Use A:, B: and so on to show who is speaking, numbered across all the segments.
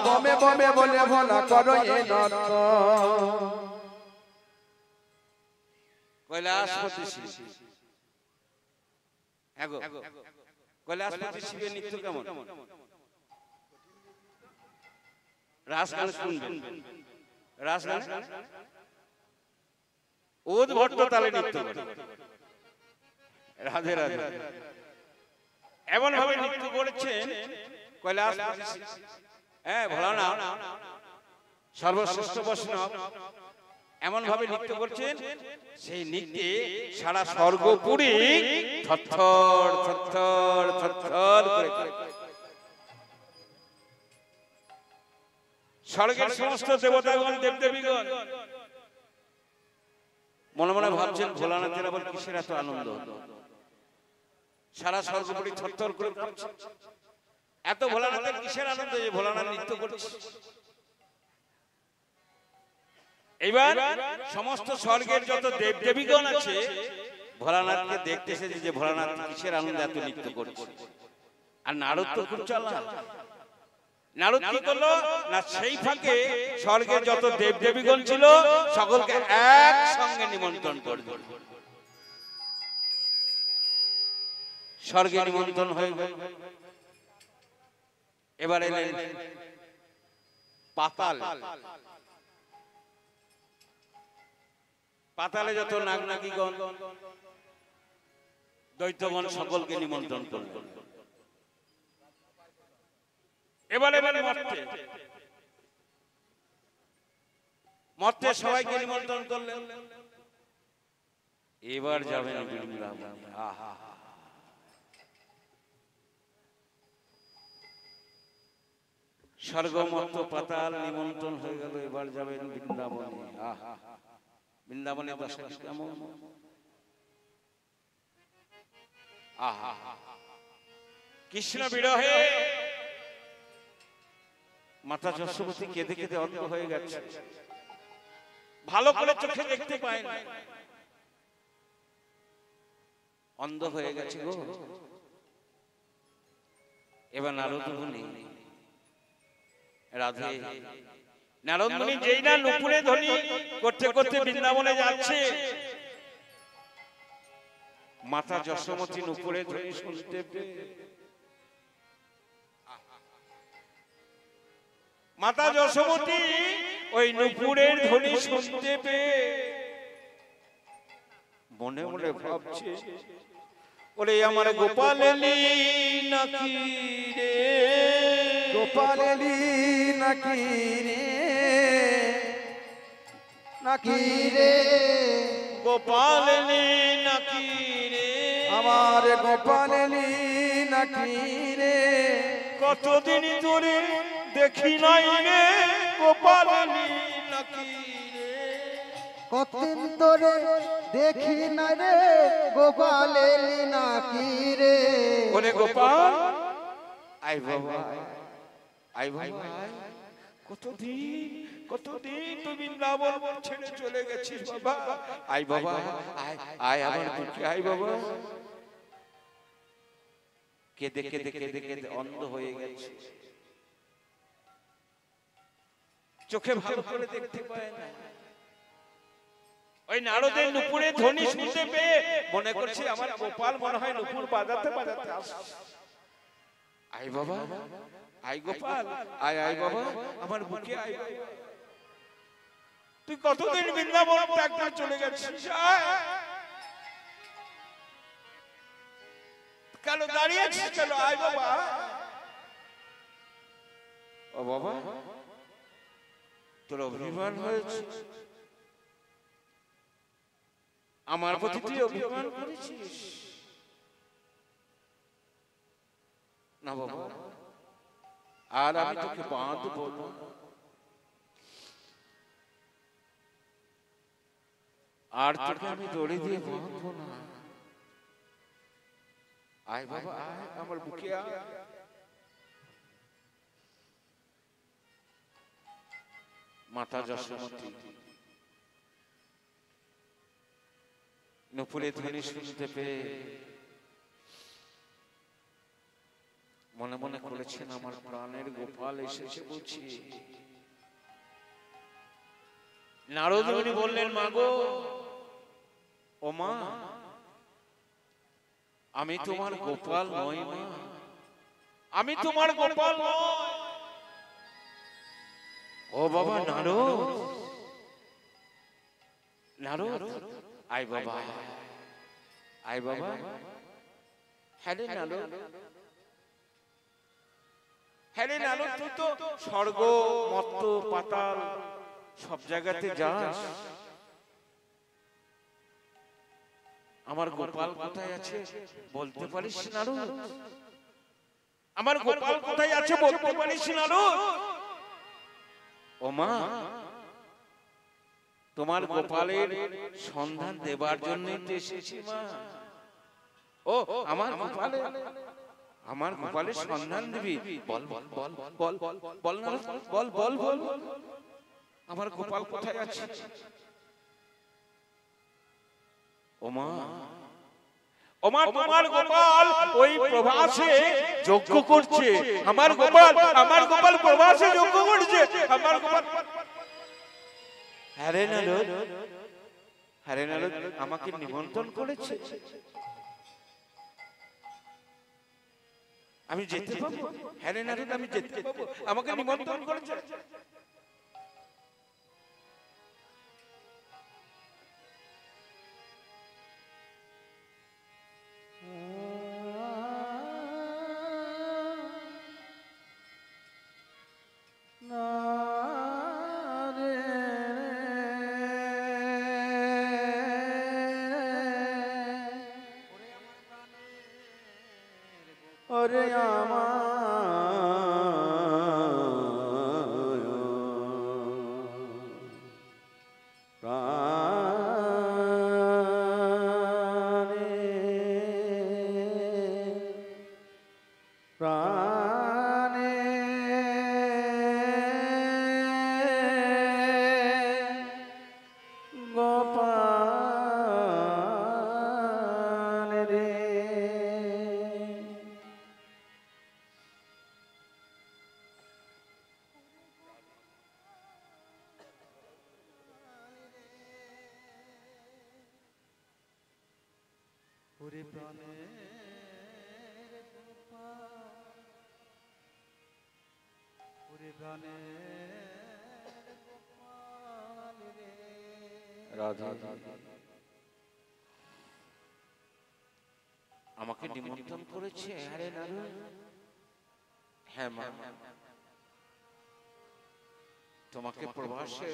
A: বমে বমে বলে ভোলা করো এ নর্ত
B: কৈলাসপতি শিব এগো কৈলাসপতি শিবের নৃত্য কেমন রাসগান শুনবেন রাসগান উদ্ভট তালে নৃত্য করে রাধে রাধে এমন ভাবে নৃত্য করেছেন কৈলাসপতি হ্যাঁ ভোলানাথ সর্বশ্রেষ্ঠ বৈষ্ণব এমন ভাবে নৃত্য করছেন সেই নৃত্যে সারা স্বর্গপুরী থরথর থরথর থরথর করে স্বর্গের সমস্ত দেবতাগণ দেবদেবীগণ মনে মনে ভাবছেন ভোলানাথের আবার কিসের এত আনন্দ সারা স্বর্গপুরী থরথর করে কাঁপছে এত ভোলানাথের কিসের আনন্দ যে ভোলানাথ নৃত্য করছে এবার সমস্ত স্বর্গের যত দেবদেবীগণ আছে ভোলানাথকে দেখতে এসেছে যে ভোলানাথ কিসের আনন্দে এত নৃত্য করছে আর নারদ তো খুব চালাক নারদ কি করলো না সেই ফাঁকে স্বর্গের যত দেবদেবীগণ ছিল সকলকে একসঙ্গে নিমন্ত্রণ করে দিল স্বর্গে নিমন্ত্রণ হয়ে গেল এবার এলেন পাতাল পাতালে যত নাগনাগীগণ দৈত্যগণ সকলকে নিমন্ত্রণ করলেন এবারে মর্তে সবাইকে নিমন্ত্রণ করলেন এবার যাবেন বৃন্দাবন স্বর্গ মর্ত পাতাল নিমন্ত্রণ হয়ে গেল এবার যাবেন বৃন্দাবনে বৃন্দাবনে দশা কেমন কৃষ্ণ বিরহে মাতা যশোবতী কেঁদে কেঁদে অন্ধ হয়ে গেছে ভালো করে চোখে দেখতে পায় না অন্ধ হয়ে গেছে গো এবার নারদ মুনি রাধে নারদ মুনি যেই না নুপুরে ধ্বনি করতে করতে বৃন্দাবনে যাচ্ছে মাতা যশোমতী নুপুরে ধ্বনি শুনতে পেয়ে মাতা যশোমতী ওই নুপুরের ধ্বনি শুনতে পেয়ে মনে মনে ভাবছে ওরে আমার গোপাল এলি নাকি রে
A: গোপাল এলি নাকি রে নাকি রে
B: গোপাল এলি নাকি রে
A: আমার গোপাল এলি নাকি রে
B: কতদিন ধরে দেখি নাই রে গোপাল এলি নাকি রে
C: কতদিন ধরে দেখি না রে গোপাল এলি নাকি রে
B: ওরে গোপাল আই বাবা আই বাবা কতদিন তুই বৃন্দাবন ছেড়ে চলে গেছিস বাবা আই বাবা আয় আমার বুকে আই বাবা কেঁদে কেঁদে কেঁদে কেঁদে অন্ধ হয়ে গেছে চোখে ভালো করে দেখতে পায় না ওই নারদের নুপুরে ধ্বনি শুনতে পেয়ে মনে করছে আমার গোপাল মনে হয় নুপুর বাজাতে বাজাতে আসছে আই বাবা আই গোপাল আয় আয় বাবা আমার বুকে আয় তুই কতদিন বৃন্দাবন ত্যাগ করে চলে গেছিস কেন দাঁড়িয়ে আছিস কেন আয় বাবা ও বাবা তোর অভিমান হয়েছে আমার প্রতি তুই অভিমান করেছিস না বাবা আর আমি তোকে বাঁধবো না আর তোকে আমি দড়ি দিয়ে বাঁধবো না আয় বাবা আয় আমার বুকে আয় মাতা যশোমতী নুপুরে ধ্বনি শুনতে পেয়ে মনে মনে করেছেন আমার প্রাণের গোপাল এসেছে বুঝি। নারদ মুনি বললেন, মাগো ও মা, আমি তোমার গোপাল নই মা, আমি তোমার গোপাল নই। ও বাবা নারদ, নারদ আয় বাবা, আয় বাবা। হ্যাঁ রে নারদ, হ্যাঁ রে নারদ, তুই তো স্বর্গ মর্ত পাতাল সব জায়গাতে যাস, আমার গোপাল কোথায় আছে বলতে পারিস নারদ? আমার গোপাল কোথায় আছে বলতে পারিস নারদ? ও মা, তোমার গোপালের সন্ধান দেবার জন্য এসেছি মা। ও আমার গোপালের, আমার গোপালের সন্ধান দিবি? বল বল বল বল বল না, বল বল বল, আমার গোপাল কোথায় আছে? ও মা, ও মা, তোমার গোপাল ওই প্রভাসে যজ্ঞ করছে। আমার গোপাল, আমার গোপাল প্রভাসে যজ্ঞ করছে। আমার গোপাল। হ্যাঁ রে নারদ, হ্যাঁ রে নারদ, আমাকে নিমন্ত্রণ করেছে, আমি যেতে পাবো? হ্যাঁ রে নারদ, আমি যেতে পাবো, আমাকে নিমন্ত্রণ করেছে।
A: ওরে আমার প্রাণে প্রাণে গোপাল রে, ওরে প্রাণের গোপাল, ওরে প্রাণের গোপাল রে।
B: রাধা আমাকে নিমন্ত্রণ করেছে। আরে নারদ, হ্যাঁ মা, তোমাকে প্রভাসে,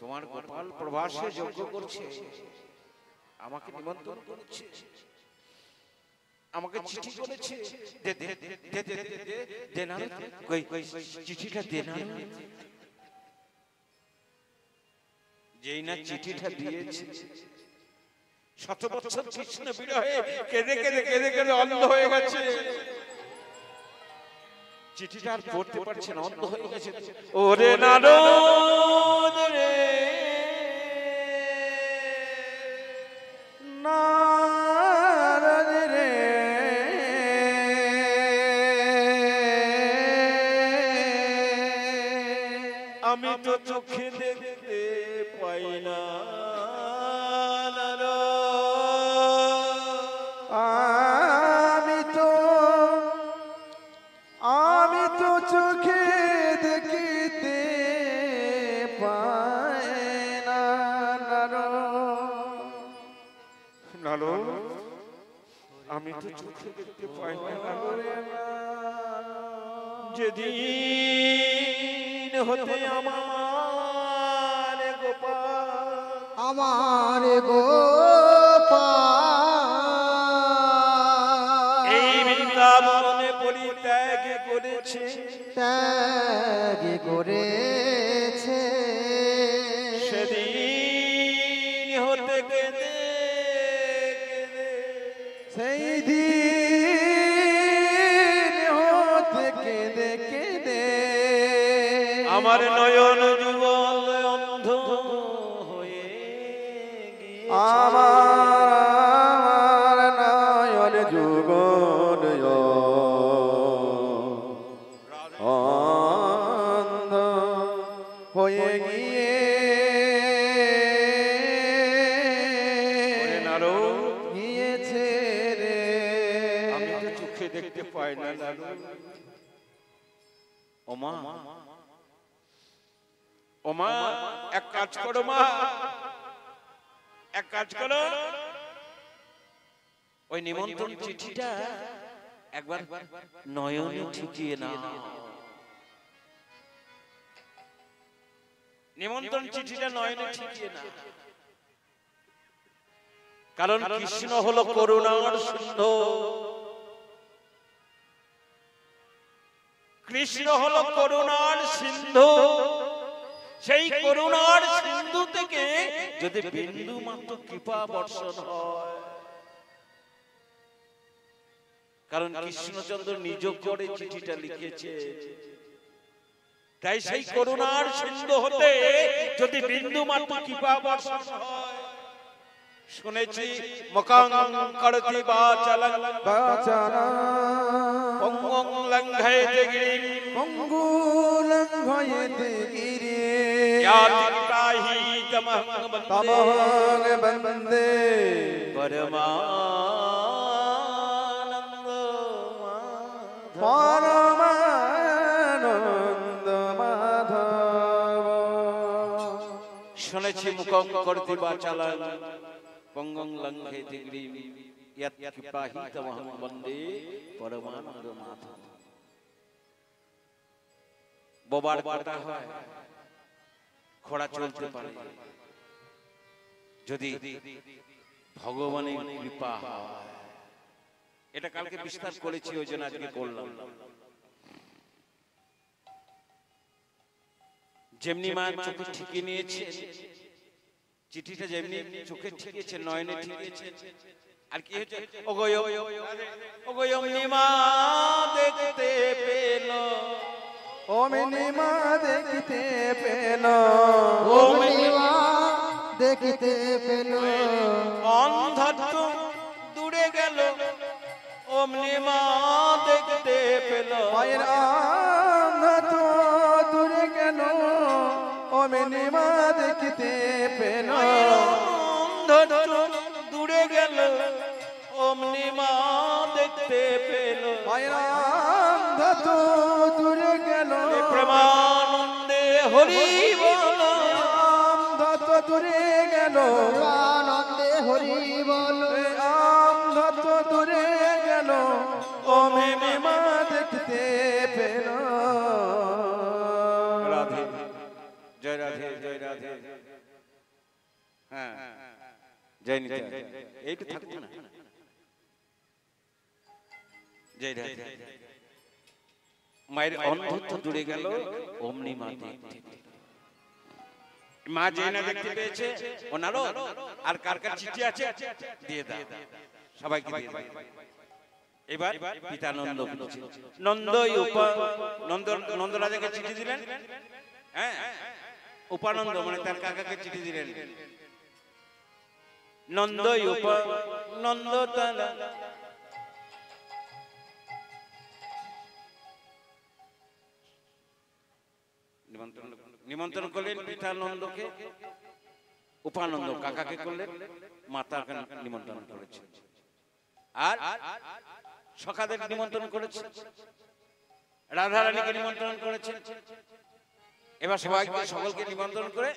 B: তোমার গোপাল প্রভাসে যজ্ঞ করছে, আমাকে নিমন্ত্রণ করেছে, আমাকে চিঠি করেছে। দে দে দে দে দে দে দে না, কই কই চিঠিটা দে না। যেই না চিঠিটা দিয়েছে, শত বছর কৃষ্ণ বিরহে কেঁদে কেঁদে কেঁদে কেঁদে অন্ধ হয়ে গেছে, চিঠিটা আর পড়তে পারছে না, অন্ধ হয়ে গেছে। ওরে নারদ রে,
A: নারদ রে,
B: আমি তো চোখে দেখতে পাই না নারদ,
A: আমি তো চোখে দেখিতে পাই না
B: নারদ, আমি তো চোখে দেখতে পাই না নারদ। যেদিন হতে আমার গোপাল,
C: আমার গোপাল
B: এই বৃন্দাবনে পরিত্যাগ করেছে,
C: ত্যাগ করেছে,
B: সেদিন হতে কেঁদে কেঁদে,
A: সেই দিন হতে কেঁদে কেঁদে
B: আমার নয়ন যুগল অন্ধ হয়ে গিয়েছে।
A: আমার নয়ন যুগল
B: ওমা ওমা এক কাজ করো মা, এক কাজ করো, ওই নিমন্ত্রণ চিঠিটা একবার নয়নে ঠিকিয়ে না। নিমন্ত্রণ চিঠিটা নয়নে ঠিকিয়ে না, কারণ কৃষ্ণ হলো করুণার সিন্ধু। কৃষ্ণ হলো করুণার সিন্ধু। সেই করুণার সিন্ধু থেকে যদি বিন্দু মাত্র কৃপা বর্ষণ হয়, কারণ কৃষ্ণচন্দ্র নিজ করে চিঠিটা লিখেছে, তাই সেই করুণার সিন্ধু হতে যদি বিন্দু মাত্র কৃপা বর্ষণ হয়, শুনেছি মুখং করতি বাচালং পঙ্গং লঙ্ঘয়তে গিরিম
A: পঙ্গু লঙ্ঘয়তে গিরি
B: ইয়াতি পাহি তমহং
A: তমহং বন্দে
B: পরমানন্দ
A: পরমানন্দ মাধব।
B: শুনেছি মুখং করতি বাচালং পঙ্গং লঙ্ঘয়তে গিরিম ইয়াতি পাহি তমহং বন্দে পরমানন্দ মাধব। বোবার কথা হয়, ঘোড়া চলতে পারে যদি ভগবানের কৃপা হয়। এটা কালকে বিস্তার করেছি, ওই জন্য আজকে করলাম। যেমনি মা চোখে ঠিকে নিয়েছে চিঠিটা, যেমনি চোখে ঠিকেছে, নয়নে ঠিকেছে, আর কি হয়েছে, ওগো অমনি মা দেখতে পেল,
A: ওমনি মা দেখিতে পেল,
C: ওমনি মা দেখিতে পেল,
B: অন্ধত্ব দূরে গেল, অমনি মা দেখতে পেল,
A: মায়ের অন্ধত্ব দূরে গেল, ওমনি মা দেখিতে পেল,
B: অন্ধত্ব দূরে গেল, অমনি মা দেখতে পেল,
A: মায়ের অন্ধত্ব দূরে গেল,
B: প্রেমানন্দে হরি বল,
A: অন্ধত্ব দূরে গেল,
C: আনন্দে হরি বল,
A: অন্ধত্ব দূরে গেল, ওমনি মা দেখতে পেল।
B: রাধে জয় রাধে জয় রাধে। হ্যাঁ জয় নিতাই, এইটা থাকবে না। জয় রাধে। মায়ের অন্ধত্ব দূরে গেল, অমনি মা দেখতে পেল। মা যে না দেখতে পেয়েছে, ওনারও আর কার কার চিঠি আছে দিয়ে দাও, সবাইকে দিয়ে দাও। এবার পিতা নন্দ নন্দ রাজাকে চিঠি দিলেন, হ্যাঁ উপানন্দ মানে তার কাকাকে চিঠি দিলেন। নন্দ নিমন্ত্রণ করলেন পিতা নন্দকে, উপানন্দ কাকাকে করলেন, মাতাকে নিমন্ত্রণ করেছে, আর সখাদের নিমন্ত্রণ করেছে, রাধারানীকে নিমন্ত্রণ করেছে। এবার সকলকে নিমন্ত্রণ করে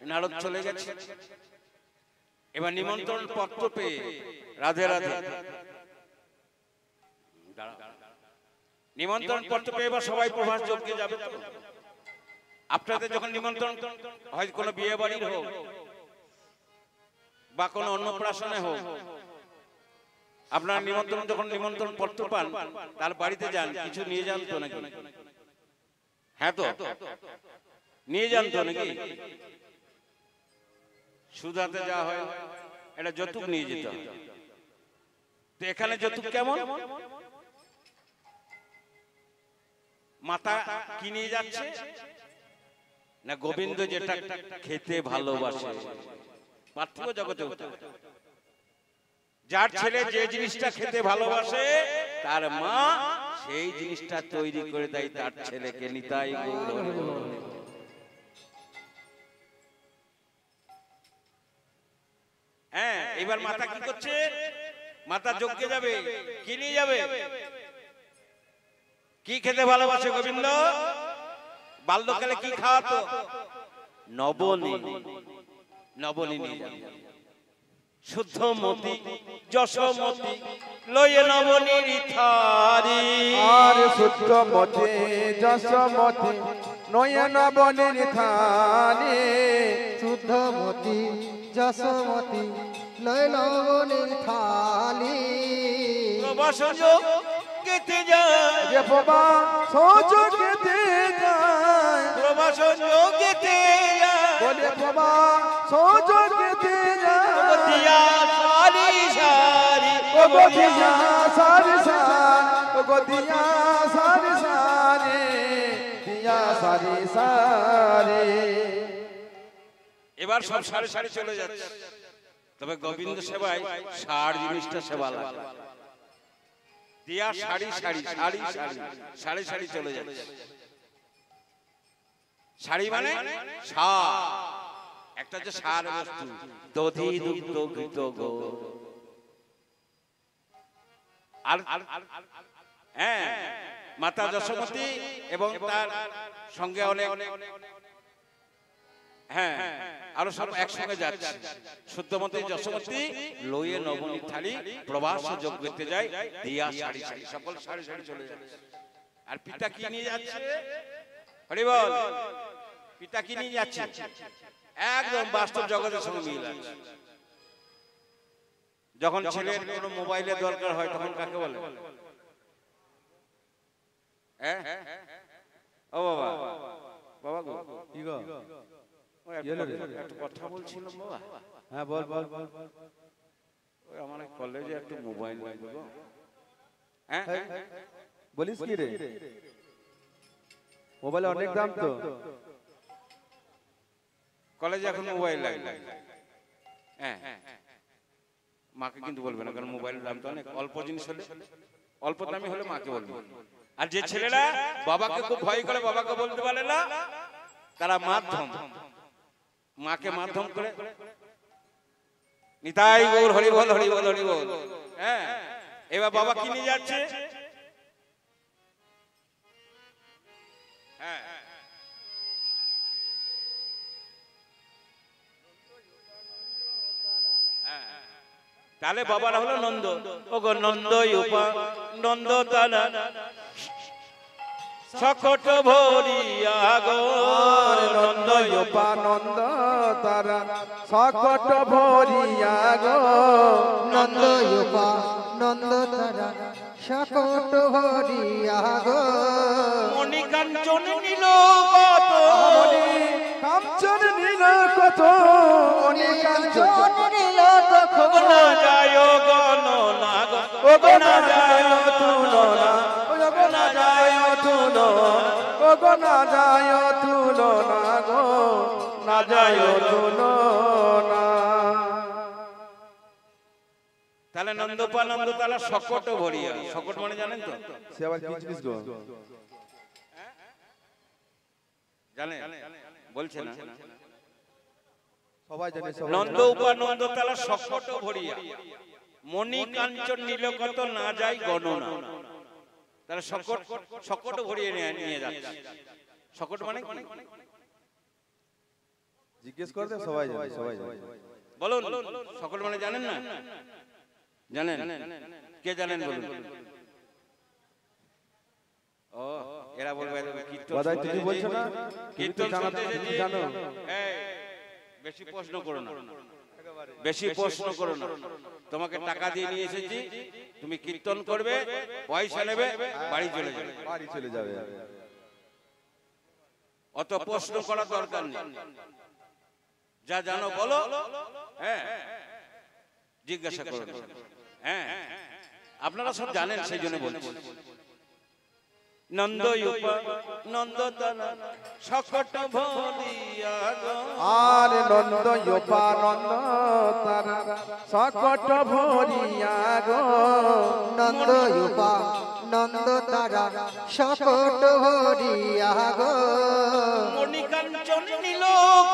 B: নারদ চলে গেছে। এবার নিমন্ত্রণ পত্র পেয়ে রাধে রাধে নিমন্ত্রণ পত্র পেয়ে এবার সবাই প্রভাস যজ্ঞে যাবে। আপনাদের যখন নিমন্ত্রণ হয়, কোনো বিয়ে বাড়ির হোক বা কোনো অন্নপ্রাশনে হোক, আপনার নিমন্ত্রণ যখন নিমন্ত্রণ পত্র পান, তার বাড়িতে যান, কিছু নিয়ে যান তো নাকি? হ্যাঁ তো নিয়ে যান তো নাকি? সুদাতে যাওয়া হয়, এটা যৌতুক নিয়ে যেতে হয়। তো এখানে যৌতুক কেমন? মাতা কি নিয়ে যাচ্ছে না, গোবিন্দ যেটা খেতে ভালোবাসে, পার্থিব জগতে যার ছেলে যে জিনিসটা খেতে ভালোবাসে, তার মা সেই জিনিসটা তৈরি করে দেয় তার ছেলেকে। নিতাই গৌর হরি বল। হ্যাঁ, এবার মাতা কি করছে? মাতা যজ্ঞে যাবে, কি নিয়ে যাবে? কি খেতে ভালোবাসে গোবিন্দ? বাল্যকালে কি খাওয়াতো? নবনী। নবনী নিয়ে যাবে। শুদ্ধমতি যশোমতি লয়ে নবনীর থারি।
A: আর শুদ্ধমতি যশোমতি নয়ন বনের থানে।
C: শুদ্ধমতি যশোমতি লয় লবণের থালি।
B: প্রবাসযোগ কেটে যায়
A: যে বাবা সহযোগেতে যায়।
B: প্রবাসযোগ কেটে যায়
A: বলে বাবা সহযোগেতে যায়।
B: দিয়া সারি সারি
A: ও গদিয়া সারি সারি, ও গদিয়া সারি সারি, দিয়া সারি সারি।
B: এবার সব সারি সারি চলে যাচ্ছে। তবে গোবিন্দ সেবায় সার জিনিসটা সেবা লাগে। দিয়া সারি সারি সারি সারি সারি সারি চলে যাচ্ছে। শাড়ি মানে সার, একটা যে সার বস্তু, দধি দুগ্ধ ঘৃত গো। আর হ্যাঁ, মাতা যশোমতী এবং তার সঙ্গে অনেক হ্যাঁ আরো সব একসঙ্গে যাচ্ছে। শুদ্ধমতী যশোমতী লইয়ে নবনীর থালি প্রবাস যোগ করতে যায়। দিয়া সারি সারি সকল সারি সারি চলে যাচ্ছে। আর পিতা কি নিয়ে যাচ্ছে? হরি বল। পিতা কি নিয়ে যাচ্ছে? একদম বাস্তব জগতের সঙ্গে মিল আছে। যখন ছেলের কোনো মোবাইলের দরকার হয় তখন কাকে বলে? হ্যাঁ ও বাবা, বাবা গো
A: কি গো?
B: একটু কথা বলছিলাম বাবা।
A: হ্যাঁ বল বল বল।
B: ওই আমার কলেজে একটু মোবাইল লাগবে গো। হ্যাঁ
A: বলিস কি রে? মোবাইলে অনেক দাম তো।
B: কলেজে এখন মোবাইল লাগবে। হ্যাঁ মাকে কিন্তু বলবে না, কারণ মোবাইলের দাম তো অনেক। অল্প জিনিস হলে, অল্প দামি হলে মাকে বলবে। আর যে ছেলেরা বাবাকে খুব ভয় করে, বাবাকে বলতে পারে না, তারা মাধ্যম, মাকে মাধ্যম করে। নিতাই গৌর হরি বল, হরি বল, হরি বল। হ্যাঁ এবার বাবা কি নিয়ে যাচ্ছে? হ্যাঁ তাহলে বাবারা হলো নন্দ। ও গো নন্দ উপা নন্দ তারা সকট ভরিয়া গো।
A: নন্দ উপা নন্দ তারা সকট ভরিয়া গো।
C: নন্দ উপা নন্দ তারা সকট ভরিয়া গো।
B: মণিকাঞ্চন নীল কত,
A: কাঞ্চন নীল কত,
C: কাঞ্চন নীল তখন
B: না যায় গণনা গো,
A: ও গো না যায় তুলনা, ও গো না যায় তুলনা, ও গো না যায় তুলনা গো, না যায় তুলনা।
B: তাহলে নন্দপা নন্দ তারা সকট ভরিয়া। সকট মানে জানেন তো?
A: সে আবার কি জিনিস গো?
B: জানেন? বলছে না?
A: সবাই জানে, সবাই
B: নন্দ উপানন্দ তারা সকট ভরিয়া মণি কাঞ্চন নীলকত না যায় গণনা। তারা সকট সকট ভরিয়ে নিয়ে যাচ্ছে। সকট মানে কি?
A: জিজ্ঞেস করতে সবাই জানে, সবাই জানে।
B: বলুন সকট মানে জানেন না? জানেন? কে জানেন বলুন? ও এরা বলবে কীর্তন
A: বাদাই তুমি বলছো না?
B: কীর্তন শুনতে
A: তুমি জানো?
B: এই বেশি প্রশ্ন করো না, বেশি প্রশ্ন করো না। তোমাকে টাকা দিয়ে নিয়ে এসেছি, তুমি কীর্তন করবে, পয়সা নেবে, বাড়ি চলে যাবে।
A: বাড়ি চলে যাবে।
B: অত প্রশ্ন করার দরকার নেই। যা জানো বলো, হ্যাঁ জিজ্ঞাসা করো। হ্যাঁ আপনারা সব জানেন, সেই জন্য বলছি। নন্দ নন্দ সকট ভরিয়া গো।
A: আর নন্দ উপা নন্দ তারা সকট ভরিয়া গো।
C: নন্দ উপা নন্দ তারা সকট ভরিয়া গো।
B: মণিকাঞ্চন নীল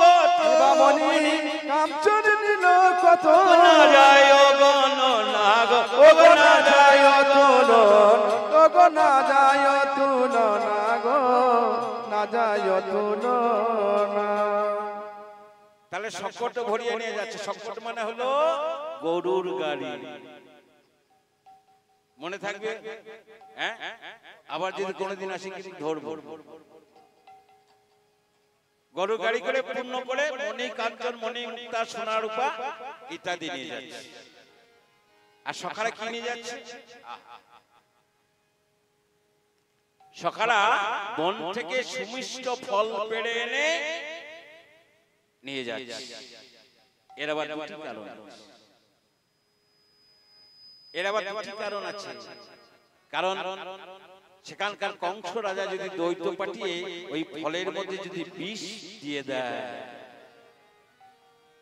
B: কত,
A: বামনি কাঞ্চন নীল কত,
B: না যায় গণনা গো,
A: ও গো না যায় তুলন, ও ওগো না যায় তুলনা গো, না যায় তুলনা।
B: তাহলে সকট ভরিয়ে নিয়ে যাচ্ছে। সকট মানে হলো গরুর গাড়ি, মনে থাকবে। হ্যাঁ, আবার যদি কোনোদিন আসি কিন্তু ধরবো। গরুর গাড়ি করে পূর্ণ করে মণি কাঞ্চন, মণি মুক্তা, সোনা রূপা ইত্যাদি নিয়ে যাচ্ছে। আর সখারা কি নিয়ে যাচ্ছে? সখারা বন থেকে সুমিষ্ট ফল পেড়ে এনে নিয়ে যাচ্ছে। এর আবার দুটি কারণ আছে। এর আবার দুটি কারণ আছে। কারণ সেখানকার কংস রাজা যদি দৈত্য পাঠিয়ে ওই ফলের মধ্যে যদি বিষ দিয়ে দেয়,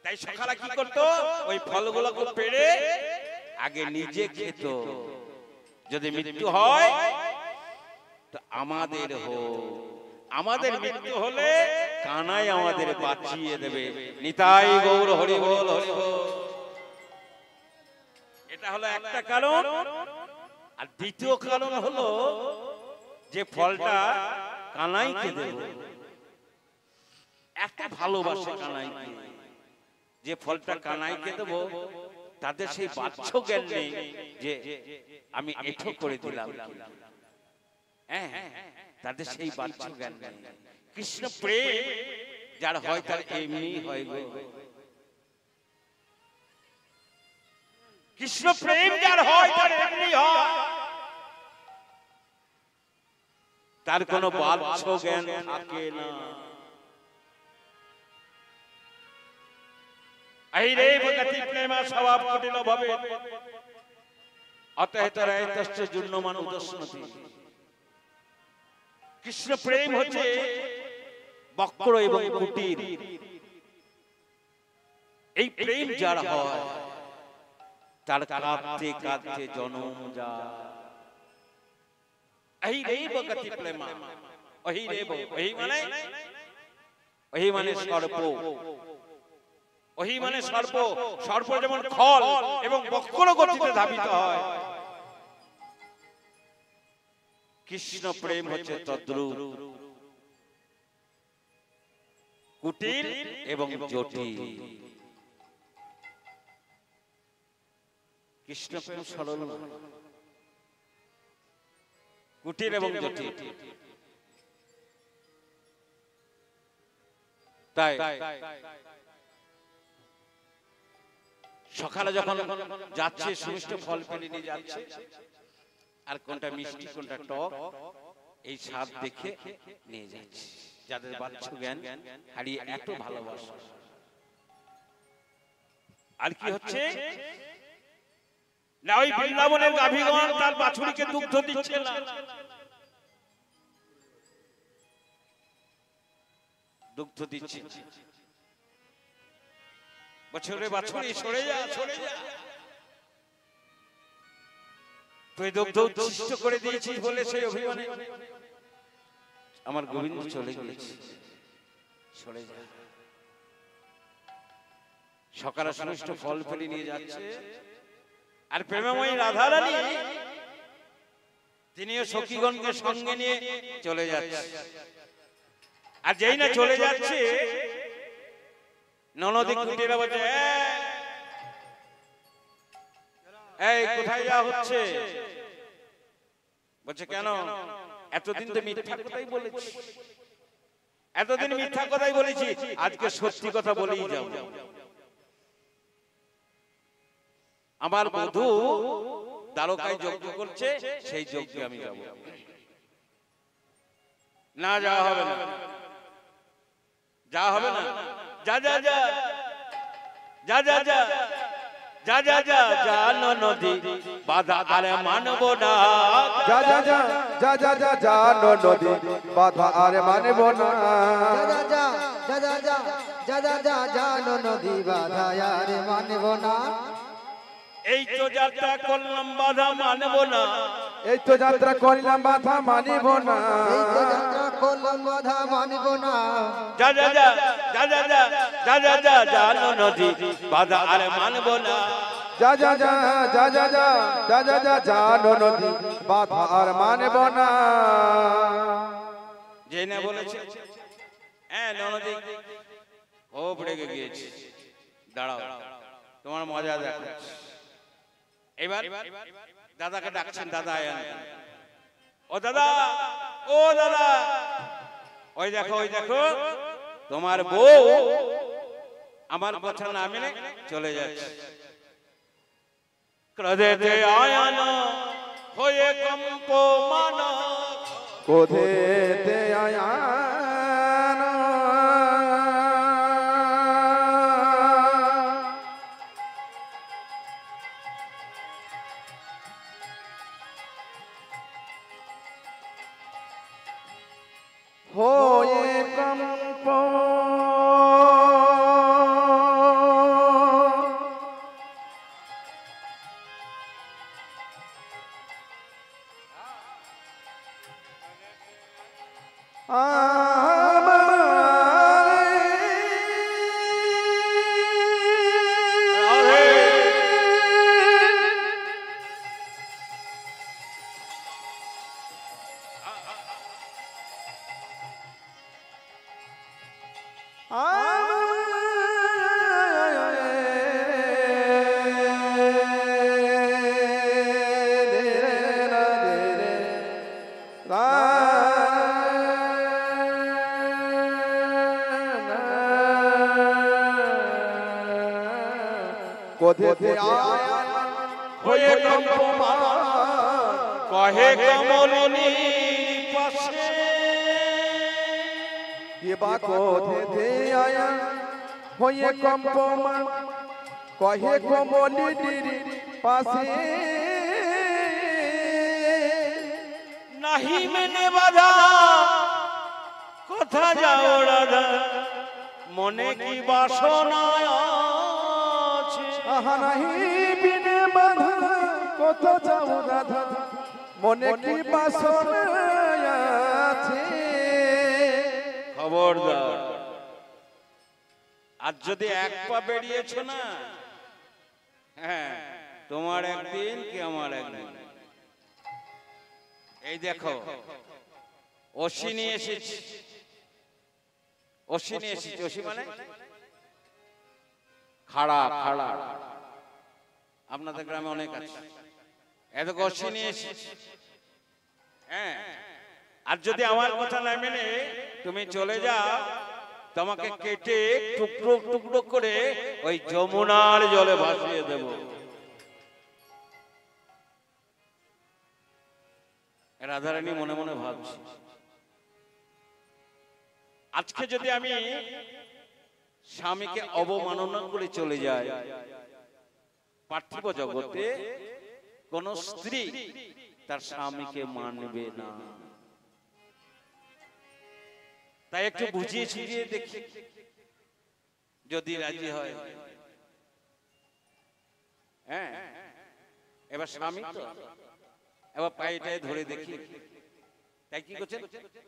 B: তাই সখারা কি করতো? ওই ফলগুলোকে পেড়ে আগে নিজে খেত। যদি মৃত্যু হয় তো আমাদের আমাদের মৃত্যু হলে কানাই আমাদের বাঁচিয়ে দেবে। নিতাই গৌর হরি বল, হরি বল। এটা হলো একটা কারণ। আর দ্বিতীয় কারণ হলো যে ফলটা কানাইকে দেব, এত ভালোবাসে কানাইকে, যে ফলটা কানাইকে দেব তাদের সেই বাহ্য জ্ঞান নেই যে আমি এঠো করে দিলাম। হ্যাঁ, তাদের সেই বাহ্য জ্ঞান নেই। কৃষ্ণ প্রেম যার হয় তার এমনি হয় গো। কৃষ্ণ প্রেম যার হয় তার এমনি হয়, তার কোনো বাহ্য জ্ঞান থাকে না। আহিরে ভগতি প্রেমা স্বভাব কুটিল ভবে, অতএত রায়তস্য জুন্নমান উদস্নতি। কৃষ্ণ প্রেম হচ্ছে বক্র এবং কুটির। এই প্রেম যার হয় তার কাঁদতে কাঁদতে জনম যায়। আহিরে ভগতি প্রেমা, আহিরে ওহি মানে সর্প, ওহি মানে সর্প। সর্প যেমন খল এবং বক্র গতিতে ধাবিত হয়, কৃষ্ণ প্রেম হচ্ছে তদ্রূপ, কুটির এবং জটিল। কৃষ্ণ প্রেম সরল, কুটির এবং জটিল। তাই সকালে যখন যাচ্ছে সুমিষ্ট ফল পেলে নিয়ে যাচ্ছে, আর কোনটা মিষ্টি কোনটা টক এই স্বাদ দেখে নিয়ে যাচ্ছে। যাদের বাহ্য জ্ঞান হারিয়ে এত ভালোবাসা। আর কি হচ্ছে না, ওই বৃন্দাবনের গাভীগণ তার বাছুরিকে দুগ্ধ দিচ্ছে না, দুগ্ধ দিচ্ছে। বছরে বাছুরি সরে যা, সরে যা, তুই দুগ্ধ উচ্ছিষ্ট করে দিয়েছিস বলে সেই অভিমানে আমার গোবিন্দ চলে গিয়েছে, সরে যা। সকালে সুমিষ্ট ফল ফেলে নিয়ে যাচ্ছে। আর প্রেমময়ী রাধা রানী তিনিও সখীগণকে সঙ্গে নিয়ে চলে যাচ্ছে। আর যেই না চলে যাচ্ছে, ননদী কুটিরা বলছে, এই কোথায় যাওয়া হচ্ছে? বলছে কেন? এতদিন তো মিথ্যা কথাই বলেছি, এতদিন মিথ্যা কথাই বলেছি, আজকে সত্যি কথা বলেই যাও। আমার বধূ দ্বারকায় যজ্ঞ করছে, সেই যজ্ঞে আমি যাব না। যাওয়া হবে না, যাওয়া হবে না। যা যা যা যা যা যা যা যা যা যা নদী বাধা আর মানব না।
A: যা যা যা যা যা যা যা নদী বাধা আর মানব না।
C: যা যা যা যা যা যা যা যা যা নদী বাধা আর মানব না।
B: এই তো যাত্রা করলাম বাধা মানব না,
A: এই তো যাত্রা করলাম বাধা মানিব না।
C: এই তো যাত্রা করলাম বাধা মানব না।
B: যা যা যা যা যা যা যা যা যা যা নদী বাধা আর মানব না।
A: যা যা যা যা যা যা যা যা যা জানো নদী বাধা আর মানব না।
B: যে না বলেছে হ্যাঁ ননদি খুব রেগে গিয়েছে। দাঁড়াও তোমার মজা দেখো। এবার দাদাকে ডাকছেন, দাদা আয়ান। ও দাদা, ও দাদা, ওই দেখো ওই দেখো তোমার বউ আমার কথা না মেনে চলে যাচ্ছে। ক্রোধেতে আয়ান হয়ে কম্পমান,
A: ক্রোধেতে আয়ান হয়ে কম্প ক্রোধেতে আয়ান
B: হয়ে কম্পমান, কহে কমলিনীর পাশে।
A: বা ক্রোধেতে আয়ান হয়ে কম্পমান, কহে কমলিনীর পাশে।
B: নাহি মেনে বাধা কথা যাও রাধা, মনে কি বাসনা আছে।
A: আহা নাহি বিনে বাধা কত যাও রাধা, মনে কি বাসনা আছে।
B: খবরদার, আজ যদি এক পা বেরিয়েছো না, হ্যাঁ তোমার একদিন কি আমার একদিন। এই দেখো অসি নিয়ে এসেছি, অসি নিয়ে এসেছি। অসি মানে খাড়া খাড়া, আপনাদের গ্রামে অনেক আছে। এত অসি নিয়ে এসেছি। হ্যাঁ, আর যদি আমার কথা না মেনে তুমি চলে যাও, তোমাকে কেটে টুকরো টুকরো করে ওই যমুনার জলে ভাসিয়ে দেব। রাধারানী মনে মনে ভাবছি, আজকে যদি আমি স্বামীকে অবমাননা করে চলে যাই, পার্থিব জগতে কোন স্ত্রী তার স্বামীকে মানবে না। তাই একটু বুঝিয়ে সুঝিয়ে দেখি, যদি রাজি হয়। হ্যাঁ, এবার স্বামী তো, এবার পায়েটায় ধরে দেখি। তাই কি করছেন?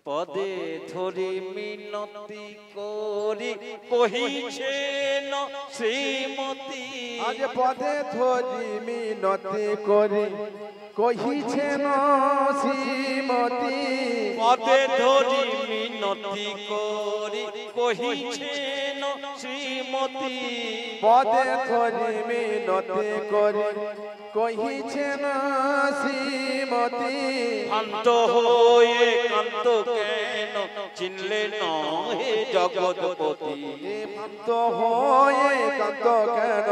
B: পদে ধরে মিনতি করি কহিছেন শ্রীমতী।
A: আজ পদে ধরি মিনতি করি কহিছেন শ্রীমতী।
B: পদে ধরি মিনতি করি কহিছেন শ্রীমতী।
A: পদে ধরি মিনতি করি কহিছেন শ্রীমতী।
B: শান্ত হয়ে কান্ত কেন চিনলে নহে জগৎপতি।
A: শান্ত হয়ে কান্ত কেন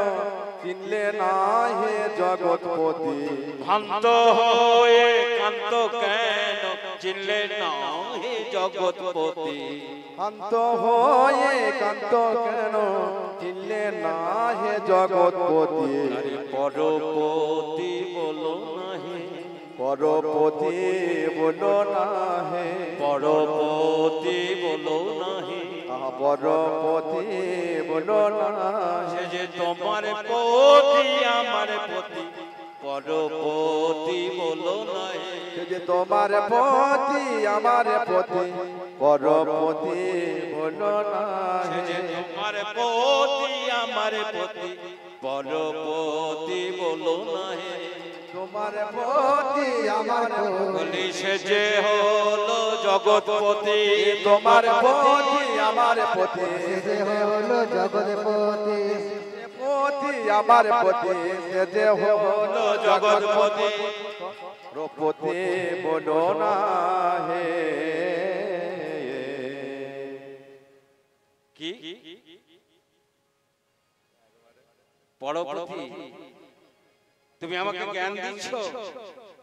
A: চিনলে না হে জগৎপতি।
B: শান্ত হয়ে কান্ত কেন চিনলে নহে জগৎপতি।
A: শান্ত হয়ে কান্ত কেন চিনলে না হে জগৎপতি।
B: পরপতি বলো নাহি,
A: পরপতি বলো না হে।
B: পরপতি বলো নাহি,
A: পরপতি বলো না
B: সে যে তোমার পতি আমার পতি। পরপতি বলো নাহি,
A: সে যে তোমার পতি আমার পতি। পরপতি বলো না
B: সে যে তোমার পতি আমার পতি। বলপতি বলো না হে
A: তোমার পতি আমার
B: বলি সে যে হলো জগৎপতি
A: তোমার পতি আমার পতি
C: যে হলো জগৎপতি
A: পতি আমার পতি সে যে হলো জগৎপতি রূপতি বলো না হে
B: কি পরপতি তুমি আমাকে জ্ঞান দিচ্ছ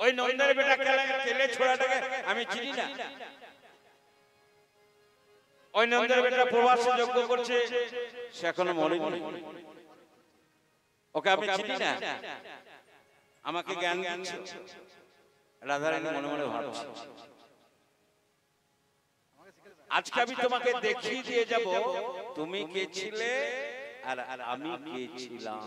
B: ওই নন্দের বেটা কেলে ছোড়াটাকে আমি চিনি না ওই নন্দের বেটা প্রবাসে যজ্ঞ করছে সে এখনো মরেনি ওকে আমি চিনি না আমাকে জ্ঞান দিচ্ছ রাধারানী মনে মনে ভাবছে আজকে আমি তোমাকে দেখিয়ে দিয়ে যাব তুমি কে ছিলে আর আমি কে ছিলাম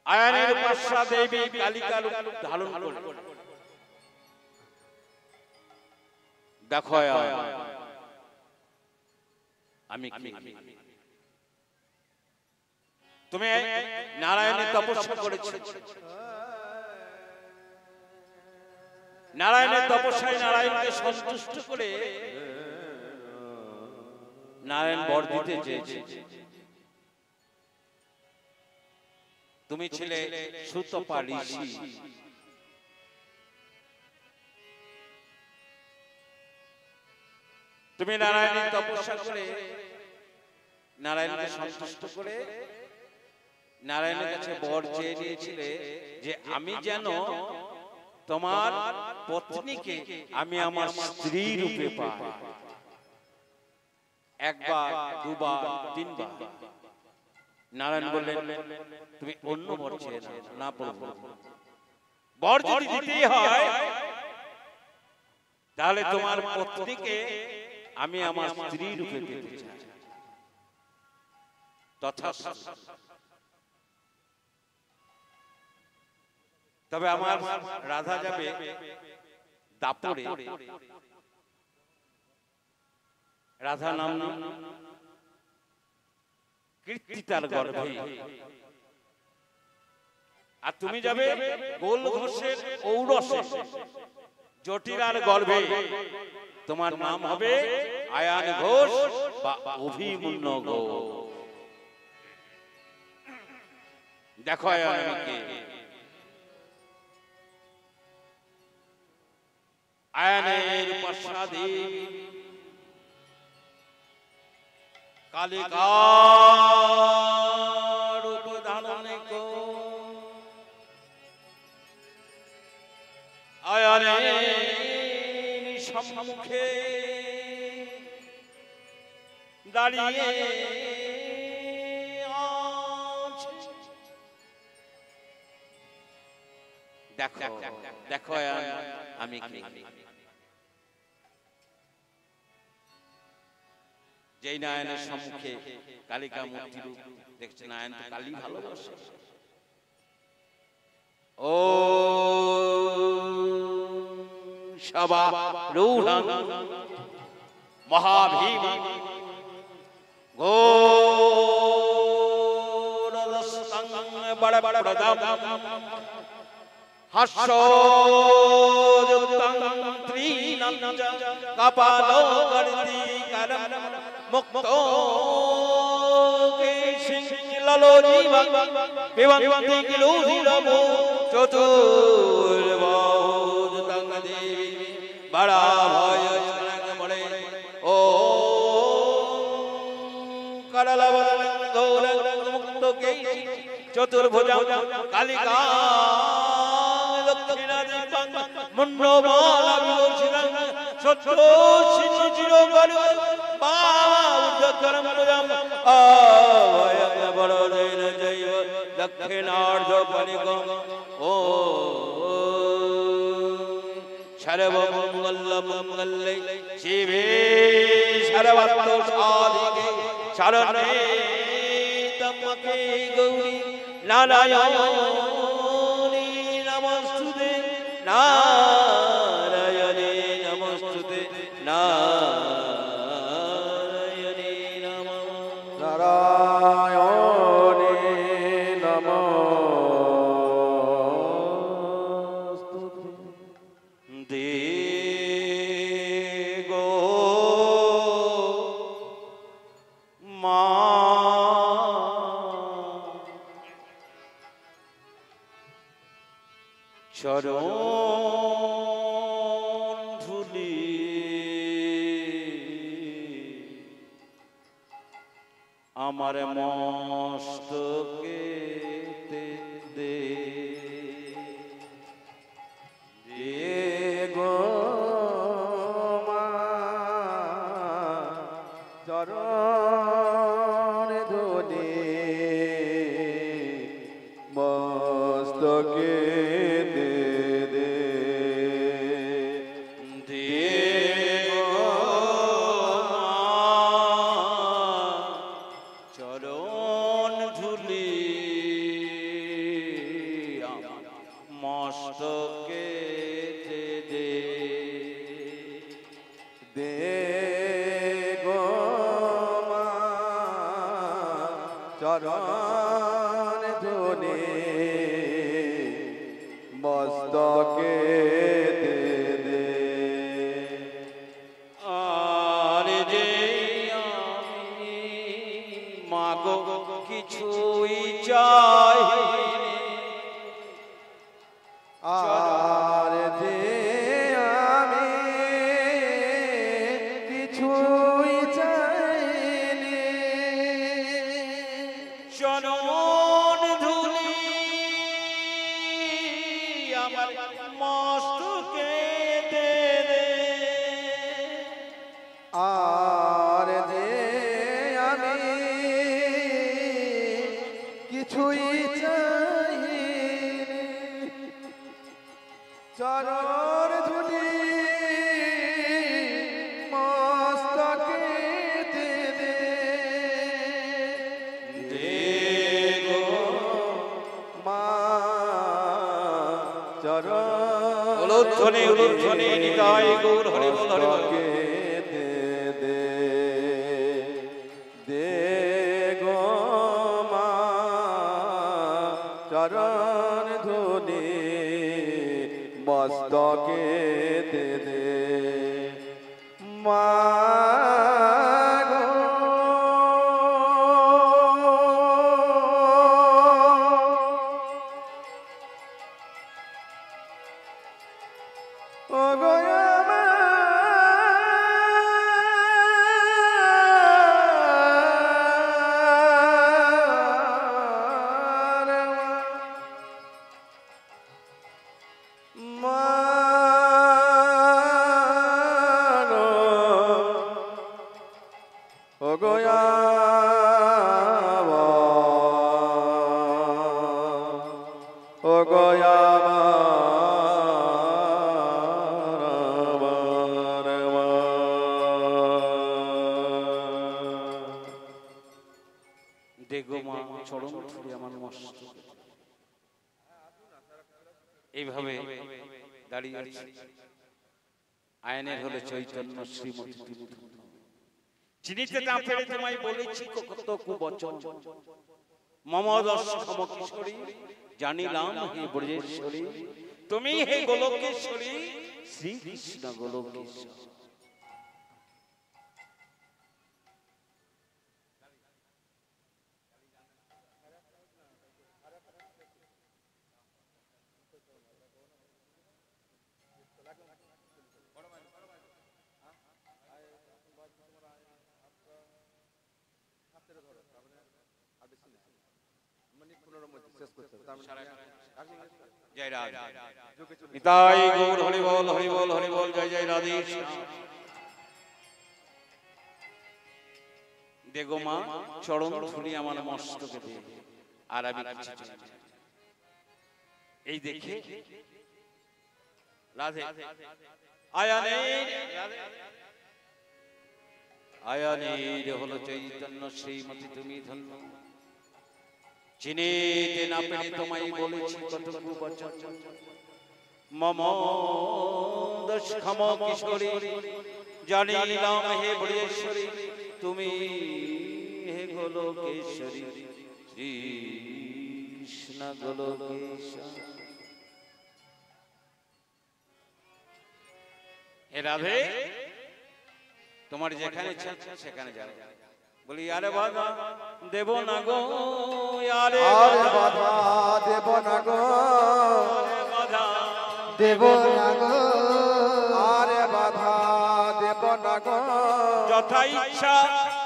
B: আয়ানের পাশা দেবী কালিকা রূপ ধারণ করে দেখো আমি কি তুমি নারায়ণের তপস্যা করেছো নারায়ণের তপস্যায় নারায়ণকে সন্তুষ্ট করে নারায়ণ বর দিতে চেয়েছে তুমি ছিলে সুতপা ঋষি তুমি নারায়ণের তপস্যা করে নারায়ণকে সন্তুষ্ট করে নারায়ণের কাছে বর চেয়ে নিয়েছিলে যে আমি যেন তোমার পত্নীকে আমি আমার স্ত্রী রূপে পাই একবার দুবার তিনবার নারায়ণ বললেন তুমি অন্য বর চেয়ে না প্রভু বর যদি দিতেই হয় তাহলে তোমার পত্নীকে আমি আমার স্ত্রী রূপে পেতে চাই তথাস্তু তবে আমার রাধা যাবে দাপরে রাধা নাম কীর্তিতার গর্ভে আর তুমি যাবে গোল ঘোষের ঔরসে জটিলার গর্ভে তোমার নাম হবে আয়ান ঘোষ বা অভিমন্য ঘোষ দেখো আয়ানকে আয়ানের প্রসাদে কালিকার উপধারণে কো আয়ানের সম্মুখে দাঁড়িয়ে দেখো দেখো আমি কি যেই নারায়ণের সম্মুখে কালিকা মূর্তি রূপ দেখছে নারায়ণ তো কালী ভালোবাসে ও সবা রূঢ়ং মহাভীম ঘোরদস্তং বড় বড় প্রদম হাস্যোযুক্তং ত্রিনঞ্চ কপালো কর্তিকরম মুক্তো কেশিংললোজীবং বিবন্তি কিলুধিরমো চতুর্বাহুযুতং দেবী বড়াভয় বড়ে ও করলবদন গৌরং মুক্তো কেশি চতুর্ভুজং কালিকা দক্ষিণাদিপং মুন্ডমালা বিভূষিতং সত্য শিশু চিরগরু বাউদ্ধকরম ভুজং আভয়ং বড়দেন জৈব দক্ষিণার্ধপরিকং ও সর্বমঙ্গলমঙ্গলে শিবে সর্বার্থ সাধিকে শরণে ত্র্যম্বকে গৌরী নারায়ণী নমস্তুতে নারায়ণে নমস্তুতে নারায়ণে নমঃ চরণ ধুলি আমার মস্তকে দে
A: গো মা চরণ ধুলি মস্তকে দে দে
B: দে গো মা চরণ ধুলি মস্তকে দে
A: দে গো মা চরণ ধুলি মস্তকে দে দে
B: আর যে আমি মাগো কিছুই চাই
A: আর যে আমি কিছুই চাইনি
B: চরণ ধুলি আমার মস্তকে দে দে
A: আর যে আমি কিছুই চাইনি চরণ ধুলি মস্তকে দে দে
B: দে গো
A: মা চরণ
B: উলুধ্বনি নিতাই গৌর হরি বল হরি বল
A: মস্তকে দে দে দে গো মা চরণ ধুলি মস্তকে দে দে মা গো ও গো
B: দেখো মা চরণ ধুলি আমার মস্তক এইভাবে দাঁড়িয়ে আছে আয়নের হলো চৈতন্য শ্রীমতী তুমি চিনিতে না পেরে তোমায় বলেছি কত কুবচন মম দর্শম কিশোরী জানিলাম হে ব্রজেশ্বরী তুমি হে গোলকেশ্বরী শ্রীকৃষ্ণ গোলকেশ্বর জয় রাধে নিতাই গৌর হরি বল হরি বল হরি বল জয় জয় রাধে দেখো মা চরণ ধুলি আমার মস্তকে দে আর আমি এই দেখে রাধে আয়ানের হলো চৈতন্য শ্রীমতী তুমি ধন্য চিনিতে না পেরে তোমায় বলেছি কত কুবচন মম দশম কিশোরী জানিলাম হে ব্রজেশ্বরী তুমি হে গোলকেশ্বরী শ্রীকৃষ্ণ গোলকেশ্বর হে রাধে তোমার যেখানে ইচ্ছা সেখানে যাও বলি আরে বাধা দেব না গো আরে
A: বাধা দেব না গো
B: বাধা
C: দেব না গো
A: আরে বাধা দেব না গো
B: যথা ইচ্ছা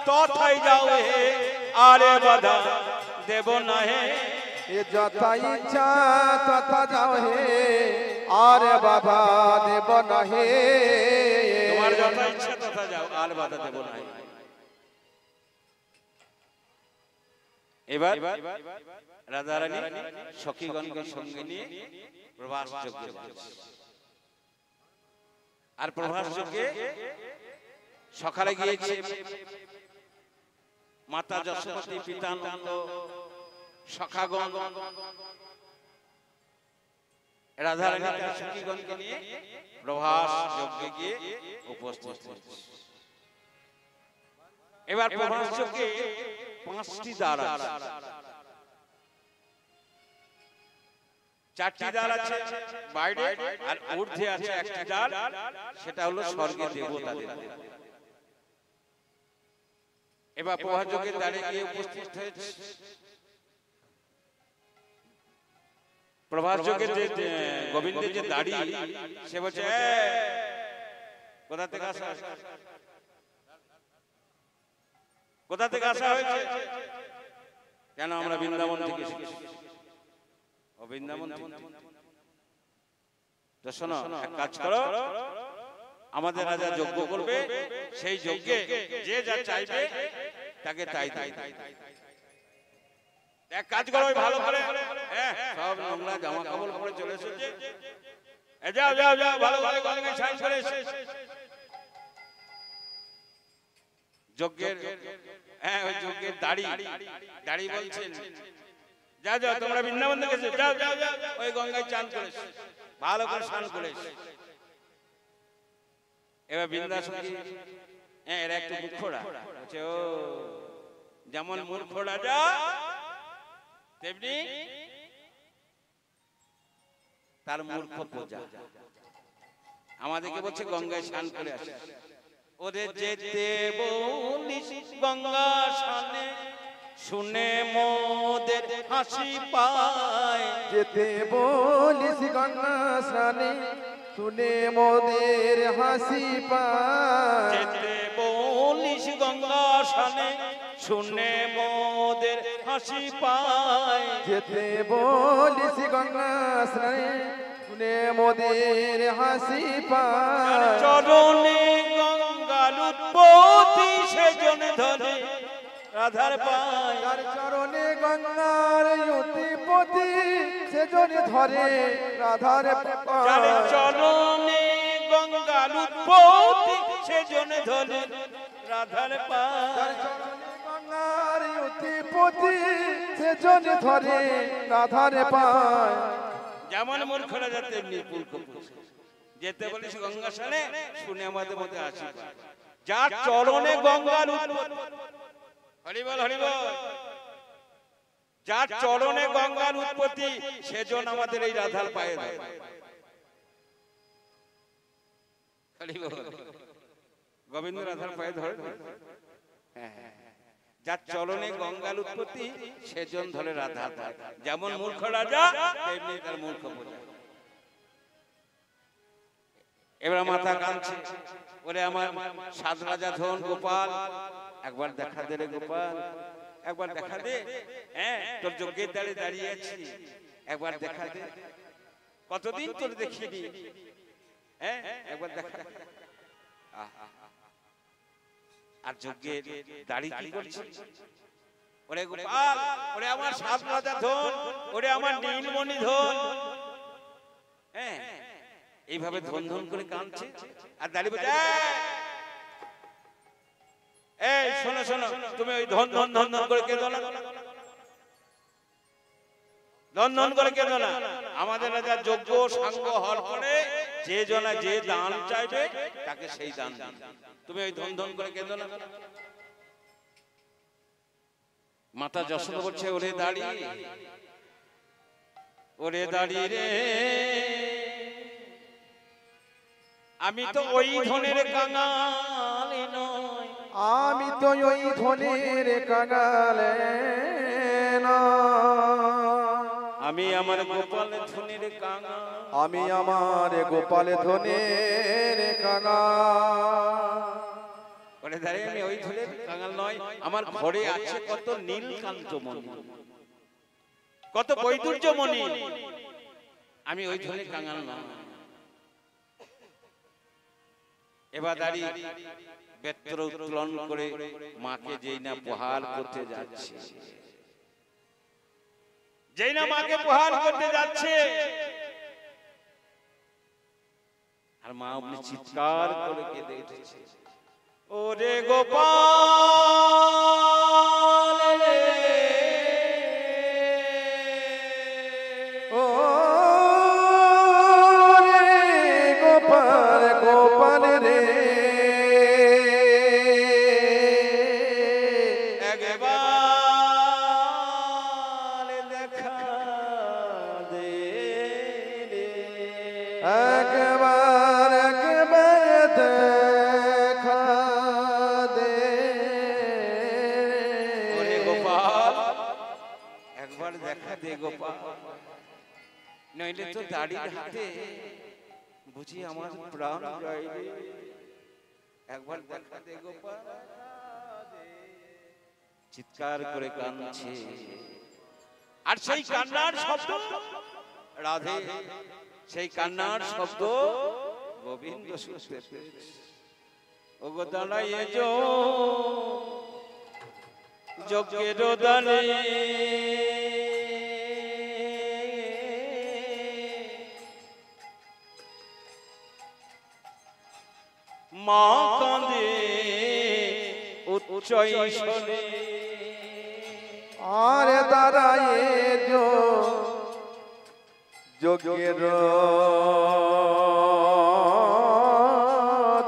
B: তথাই যাও হে আরে বাধা দেব না হে
A: এ যথা ইচ্ছা তথা যাও হে আরে বাধা দেব না হে
B: তোমার যথা ইচ্ছা তথা যাও আর বাধা দেব না হে। এবার রাধারানী সখীগণকে সঙ্গে নিয়ে প্রভাস যজ্ঞে বসেছে। আর প্রভাস যজ্ঞে সকালে গিয়েছে মাতা যশোমতী, পিতা নন্দ, সখাগণ, রাধারানী তার সখীগণকে নিয়ে প্রভাস যজ্ঞে গিয়ে উপস্থিত হয়েছে। এবার প্রভাস যজ্ঞে 5টি দ্বার আছে, 4টি দ্বার আছে বাইরে, আর ঊর্ধ্বে আছে 1টি দ্বার, সেটা হলো স্বর্গের দেবতাদের। এবার প্রভাস যজ্ঞের দ্বারে গিয়ে উপস্থিত হয়েছে। প্রভাস যজ্ঞের যে গোবিন্দের যে দাড়ি, সে বলছে কোথা থেকে আসা, কোথা থেকে আসা হয়েছে? কেন আমরা বৃন্দাবন থেকে এসেছি। ও বৃন্দাবন থেকে? তো শোনো, এক কাজ করো, আমাদের রাজা যজ্ঞ করবে, সেই যজ্ঞে যে যা চাইবে তাকে তাই তাই। এক কাজ করো, ভালো করে সব নোংরা জামা কাপড় পরে চলে এসেছে, যাও যাও যাও, ভালো ভালো গঙ্গায় স্নান করে এসে যজ্ঞের, ওই যজ্ঞের দাড়ি বলছেন, যাও যাও তোমরা বৃন্দাবন থেকে এসে যাও যাও যাও, ওই গঙ্গায় চান করে এসে ভালো করে স্নান করে এসে। এবার বৃন্দাসখী, এরা একটু মূর্খরা, বলছে ও যেমন মূর্খরা যা তেমনি তার মূর্খ প্রজা। আমাদেরকে বলছে গঙ্গায় স্নান করে আসে। ওরে যেতে বলিস গঙ্গা স্নানে, শুনে মোদের হাসি পায়।
A: যেতে বলিস গঙ্গা স্নানে, শুনে মোদের হাসি পায়।
B: যেতে বলিস গঙ্গা স্নানে, শুনে মোদের হাসি পায়।
A: যেতে বলিস গঙ্গা স্নানে, শুনে মোদের হাসি পায়।
B: চরণে গঙ্গার উৎপত্তি, সেজন ধরে রাধার পায়।
A: তার চরণে গঙ্গার উৎপত্তি, সেজন ধরে রাধার পায়।
B: চরণে গঙ্গার উৎপত্তি, সেজন ধরে রাধার পায়।
A: তার চরণে গঙ্গার উৎপত্তি, সেজন ধরে রাধার পায়।
B: যেমন মূর্খরা যাতে তেমনি মূর্খ পুরুষ। যেতে বলিস গঙ্গা স্নানে, শুনে আমাদের মধ্যে আসি পায়। যার চরণে গঙ্গার উৎপত্তি, হরিবল হরিবল, যার চরণে গঙ্গার উৎপত্তি, সেজন আমাদের এই রাধার পায়ে ধরে। হরিবল, গোবিন্দ রাধার পায়ে ধরে। যার চরণে গঙ্গার উৎপত্তি, সেজন ধরে রাধার পায়ে। যেমন মূর্খ রাজা তেমনি তার মূর্খ প্রজা। এবার মাথা কাঁদছে, ওরে আমার সাত রাজা ধন গোপাল, একবার দেখা দে রে গোপাল, একবার দেখা দে। তোর যজ্ঞের দ্বারে দাঁড়িয়ে আছি, একবার দেখা দে, কতদিন তোর দেখিনি, একবার দেখা। আর যজ্ঞের দাড়ি কি করছে? ওরে গোপাল, ওরে আমার সাত রাজা ধন, ওরে আমার নীলমণি ধন, এইভাবে ধন ধন করে কাঁদছে। আর দাড়ি বলছে, এই শোনো শোনো, তুমি ওই ধন ধন ধন ধন করে কেঁদো না, ধন ধন করে কেঁদো না। আমাদের রাজা যজ্ঞ সাঙ্গ হল করে যে জনা যে দান চাইবে তাকে সেই দান দিন। তুমি ওই ধন ধন করে কেঁদো না। মাতা যশোদা বলছে, ওরে দাড়ি, ওরে দাড়ি রে, আমি তো ওই ধনের কাঙাল নই,
A: আমি তো ওই ধনের কাঙাল নই।
B: আমি আমার গোপাল ধনের কাঙা
A: আমি আমার গোপাল ধনের কাঙা
B: করে দাঁড়িয়ে আমি ওই ধনের কাঙাল নয় আমার ঘরে আছে কত নীলকান্ত মণি কত বৈদুর্যমণি আমি ওই ধনের কাঙাল না এবার দাঁড়িয়ে বেত্র উত্তোলন করে মাকে যেই না প্রহার করতে যাচ্ছে যেই না মাকে প্রহার করতে যাচ্ছে আর মা আপনি চিৎকার করে কেঁদে উঠেছে ওরে গোপাল
A: ও রে গোপাল গোপাল রে
B: একবার দেখা দে রে
A: একবার একবার দেখা দে
B: ওরে গোপাল একবার দেখা দে গোপাল নইলে তো দাড়ির হাতে বুঝি আমার প্রাণ যাইবে একবার দেখা দে গোপাল চিৎকার করে কাঁদছে আর সেই কান্নার শব্দ রাধে সেই কান্নার শব্দ গোবিন্দ শুনতে পেয়েছে ওগো দাঁড়াইয়ে যজ্ঞের দানে মা কাঁদে উচ্চই শোনে
A: আর দাঁড়ায়ে যোগের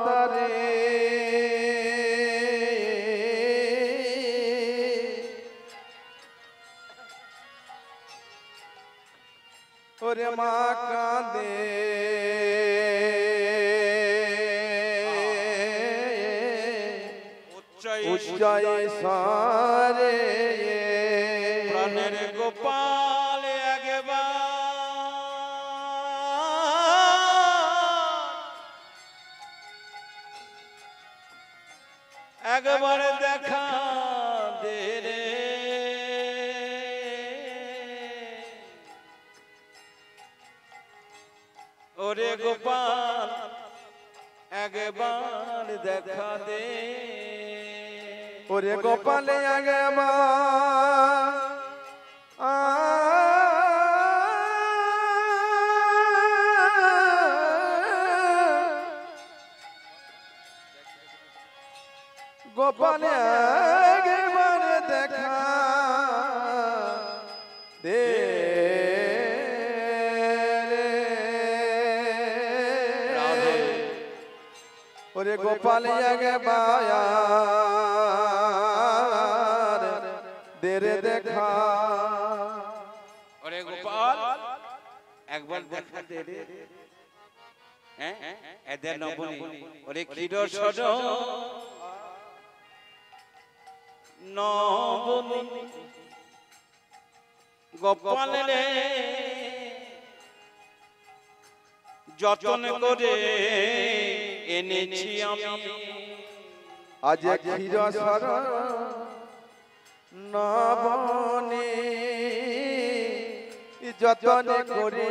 A: তারে ওরে মা কাঁদে উচ্চই সারে
B: প্রাণের গোপাল একবার দেখা দে রে ওরে গোপাল একবার দেখা দে
A: ওরে গোপালে আগে মা গোপালে আগে মানে দেখা দে ওরে গোপালে আগে বায়া দেরে দেখা
B: ওরে গোপাল একবার দেখা দে রে হ্যাঁ এদের নবনী ওরে ক্ষীর সদ নবনী গোপাল রে যতন করে এনেছি আমি
A: আজ ক্ষীর সর নবনে যতন করে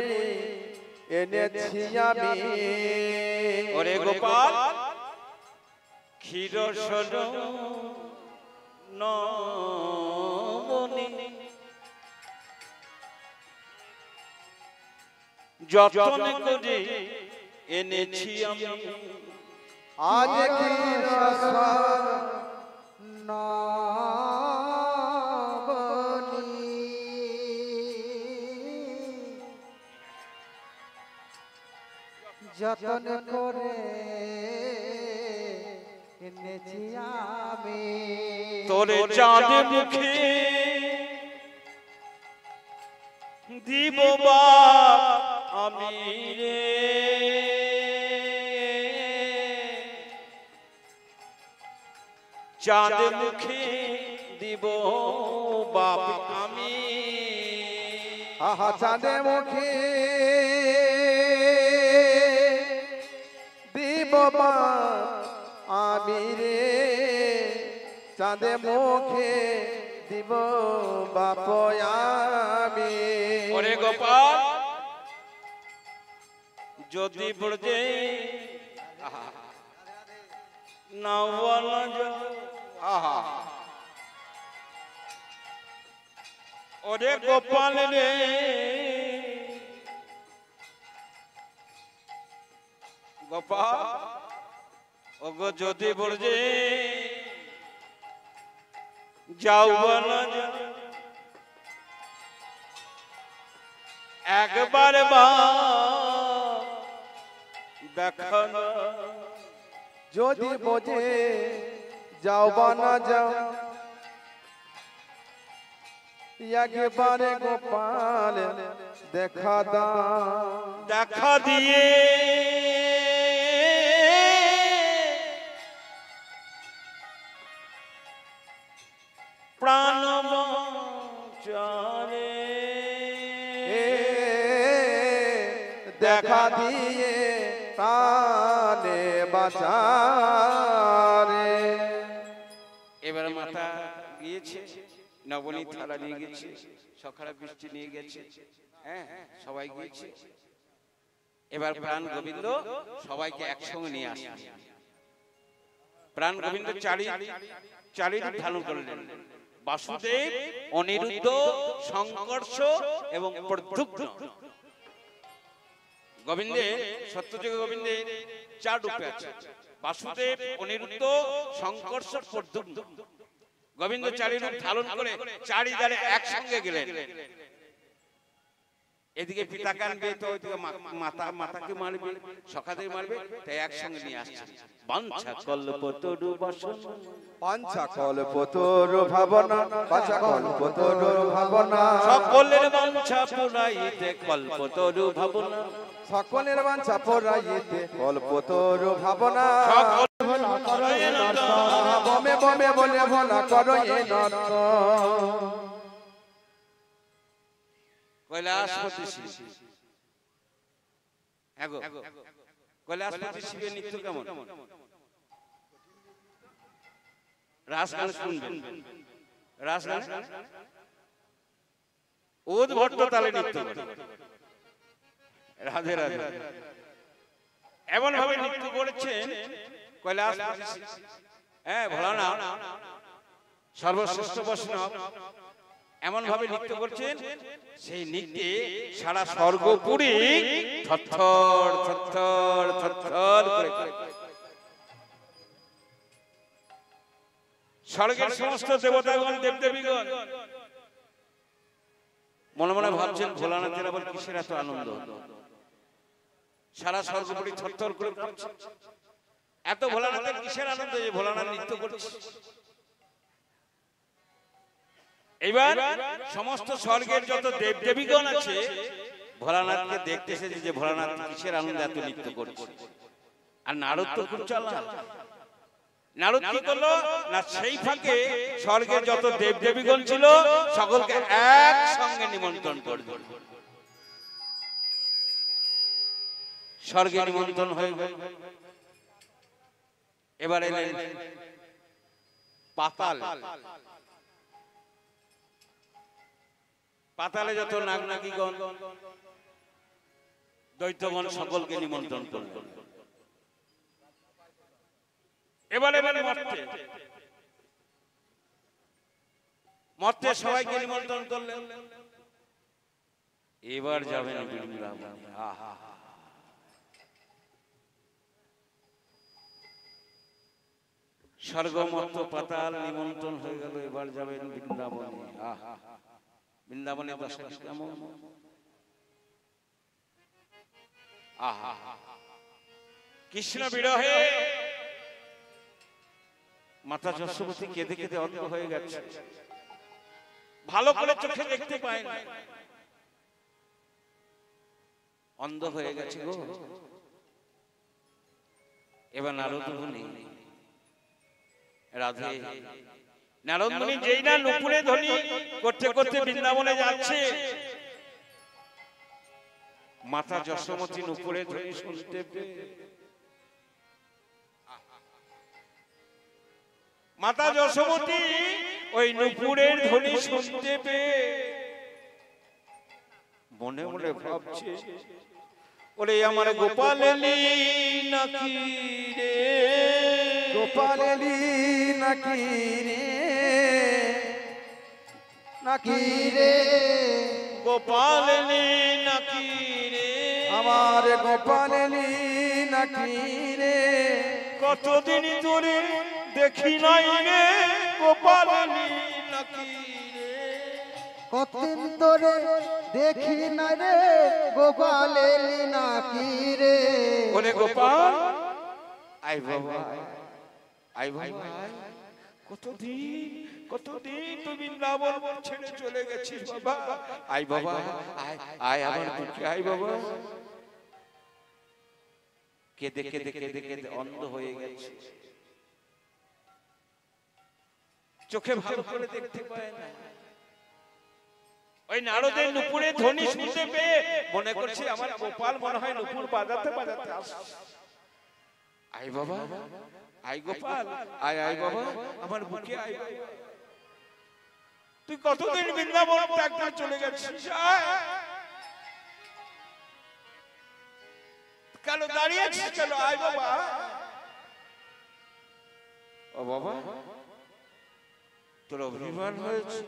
A: এনেছি আমি
B: ওরে গোপাল ক্ষীর সদ নবনী যতন করে এনেছি আমি
A: আজ ক্ষীর সর
C: নবনী যতন করে এনেছি আমি
B: তোরে চাঁদ মুখে দিব বাপ আমি রে চাঁদ মুখে দিব বাপ আমি
A: আহা চাঁদে মুখে দিব আমি রে চাঁদে মুখে দিব বাপ আমি।
B: ওরে গোপাল যদি ব্রজে ওরে গোপাল রে গোপাল ওগো যদি ব্রজে যাও বলা একবার দেখো
A: যদি বোঝে যাও বা না যাও একবারে গোপাল দেখা দাও।
B: দেখা দিয়ে প্রাণ বাঁচারে
A: দেখা দিয়ে প্রাণে বাঁচারে।
B: এবার মাতা গিয়েছে নবনীত থালা নিয়ে গেছে সখারা বৃষ্টি নিয়ে গেছে হ্যাঁ সবাই গিয়েছে। এবার প্রাণ গোবিন্দ সবাইকে একসঙ্গে নিয়ে আসে। প্রাণ গোবিন্দ চারি রূপ ধারণ করলেন বাসুদেব অনিরুদ্ধ সংকর্ষ এবং প্রদ্যুম্ন। গোবিন্দে সত্যযুগে গোবিন্দে চার রূপে আছে বাসুদেব অনিরুদ্ধ সংকর্ষ প্রদ্যুম্ন। গোবিন্দ চারি রূপ ধারণ করে চারি ধারে একসঙ্গে গেলেন। এদিকে পিতা কানবে তো ওইদিকে মাতাকে মারবে সখাদের মারবে তাই একসঙ্গে নিয়ে আসছে। বাঞ্ছা কল্পতরু বাসনা
A: পাঞ্চা কল্পতরু ভাবনা পাঞ্চা কল্পতরু ভাবনা
B: সকলের বাঞ্ছা পুরাইতে কল্পতরু ভাবনা
A: সকলের বাঞ্ছা পুরাইতে কল্পতরু ভাবনা বমে বমে বলে ভোলা করো এ নত
B: কৈলাসপতি শিব কৈলাসপতি শিবের নৃত্য কেমন? রাসগান শুনবেন রাসগান উদ্ভট্ট তালে নৃত্য করে রাধে রাধে এমন ভাবে নৃত্য করেছেন কৈলাসপতি হ্যাঁ ভোলানাথ সর্বশ্রেষ্ঠ বৈষ্ণব এমন ভাবে নৃত্য করছেন সেই নৃত্যে সারা স্বর্গপুরী থরথর থরথর থরথর করে স্বর্গের সমস্ত দেবতাগণ দেবদেবীগণ মনে মনে ভাবছেন ভোলানাথের আবার কিসের এত আনন্দ সারা স্বর্গপুরী থরথর করে এত ভোলানাথের কিসের আনন্দ যে ভোলানাথ নৃত্য করছে। এবার সমস্ত স্বর্গের যত দেবদেবীগণ আছে ভোলানাথকে দেখতে এসেছে যে ভোলানাথ কিসের আনন্দে এত নৃত্য করছে। আর নারদ তো খুব চালাক নারদ কি করলো না সেই ফাঁকে স্বর্গের যত দেবদেবীগণ ছিল সকলকে একসঙ্গে নিমন্ত্রণ করল। স্বর্গে নিমন্ত্রণ হয়ে গেল। এবার এলেন পাতাল পাতালে যত নাগনাগীগণ দৈত্যগণ সকলকে নিমন্ত্রণ করল। এবারে মর্তে সবাইকে নিমন্ত্রণ করলেন। এবার যাবেন বৃন্দাবনে। স্বর্গ মর্ত পাতাল নিমন্ত্রণ হয়ে গেল। এবার যাবেন বৃন্দাবনে। বৃন্দাবনে দশা কেমন কৃষ্ণ বিরহে মাতা যশোবতী কেঁদে কেঁদে অন্ধ হয়ে গেছে। ভালো করে চোখে দেখতে পায় না অন্ধ হয়ে গেছে গো। এবার নারদ মুনি রাধে নারদ মুনি যেই না নুপুরে ধ্বনি করতে করতে বৃন্দাবনে যাচ্ছে মাতা যশোমতী নুপুরে ধ্বনি শুনতে পেয়ে, মাতা যশোমতী ওই নুপুরের ধ্বনি শুনতে পেয়ে মনে মনে ভাবছে, ওরে আমার গোপাল এলি নাকি রে,
A: গোপাল এলি নাকি রে, নাকি রে,
B: গোপাল এলি নাকি রে,
A: আমার গোপাল এলি নাকি রে,
B: কতদিন ধরে দেখি নাই রে, গোপাল এলি নাকি রে,
C: কতদিন ধরে দেখি না রে, গোপাল এলি নাকি রে।
B: ওরে গোপাল আই বাবা, আই বাবা, কতদিন কতদিন তুই বৃন্দাবন ছেড়ে চলে গেছিস বাবা, আই বাবা, আয় আমার বুকে আই বাবা। কেঁদে কেঁদে কেঁদে কেঁদে অন্ধ হয়ে গেছে, চোখে ভালো করে দেখতে পায় না। ওই নারদের নুপুরে ধ্বনি শুনতে পেয়ে মনে করছে আমার গোপাল মনে হয় নুপুর বাজাতে বাজাতে আসছে। আই বাবা, আই গোপাল, আয় আয় বাবা, আমার বুকে আয়। তুই কতদিন বৃন্দাবন ত্যাগ করে চলে গেছিস, কেন দাঁড়িয়েছিস কেন, আয় বাবা। ও বাবা, তোর অভিমান হয়েছে,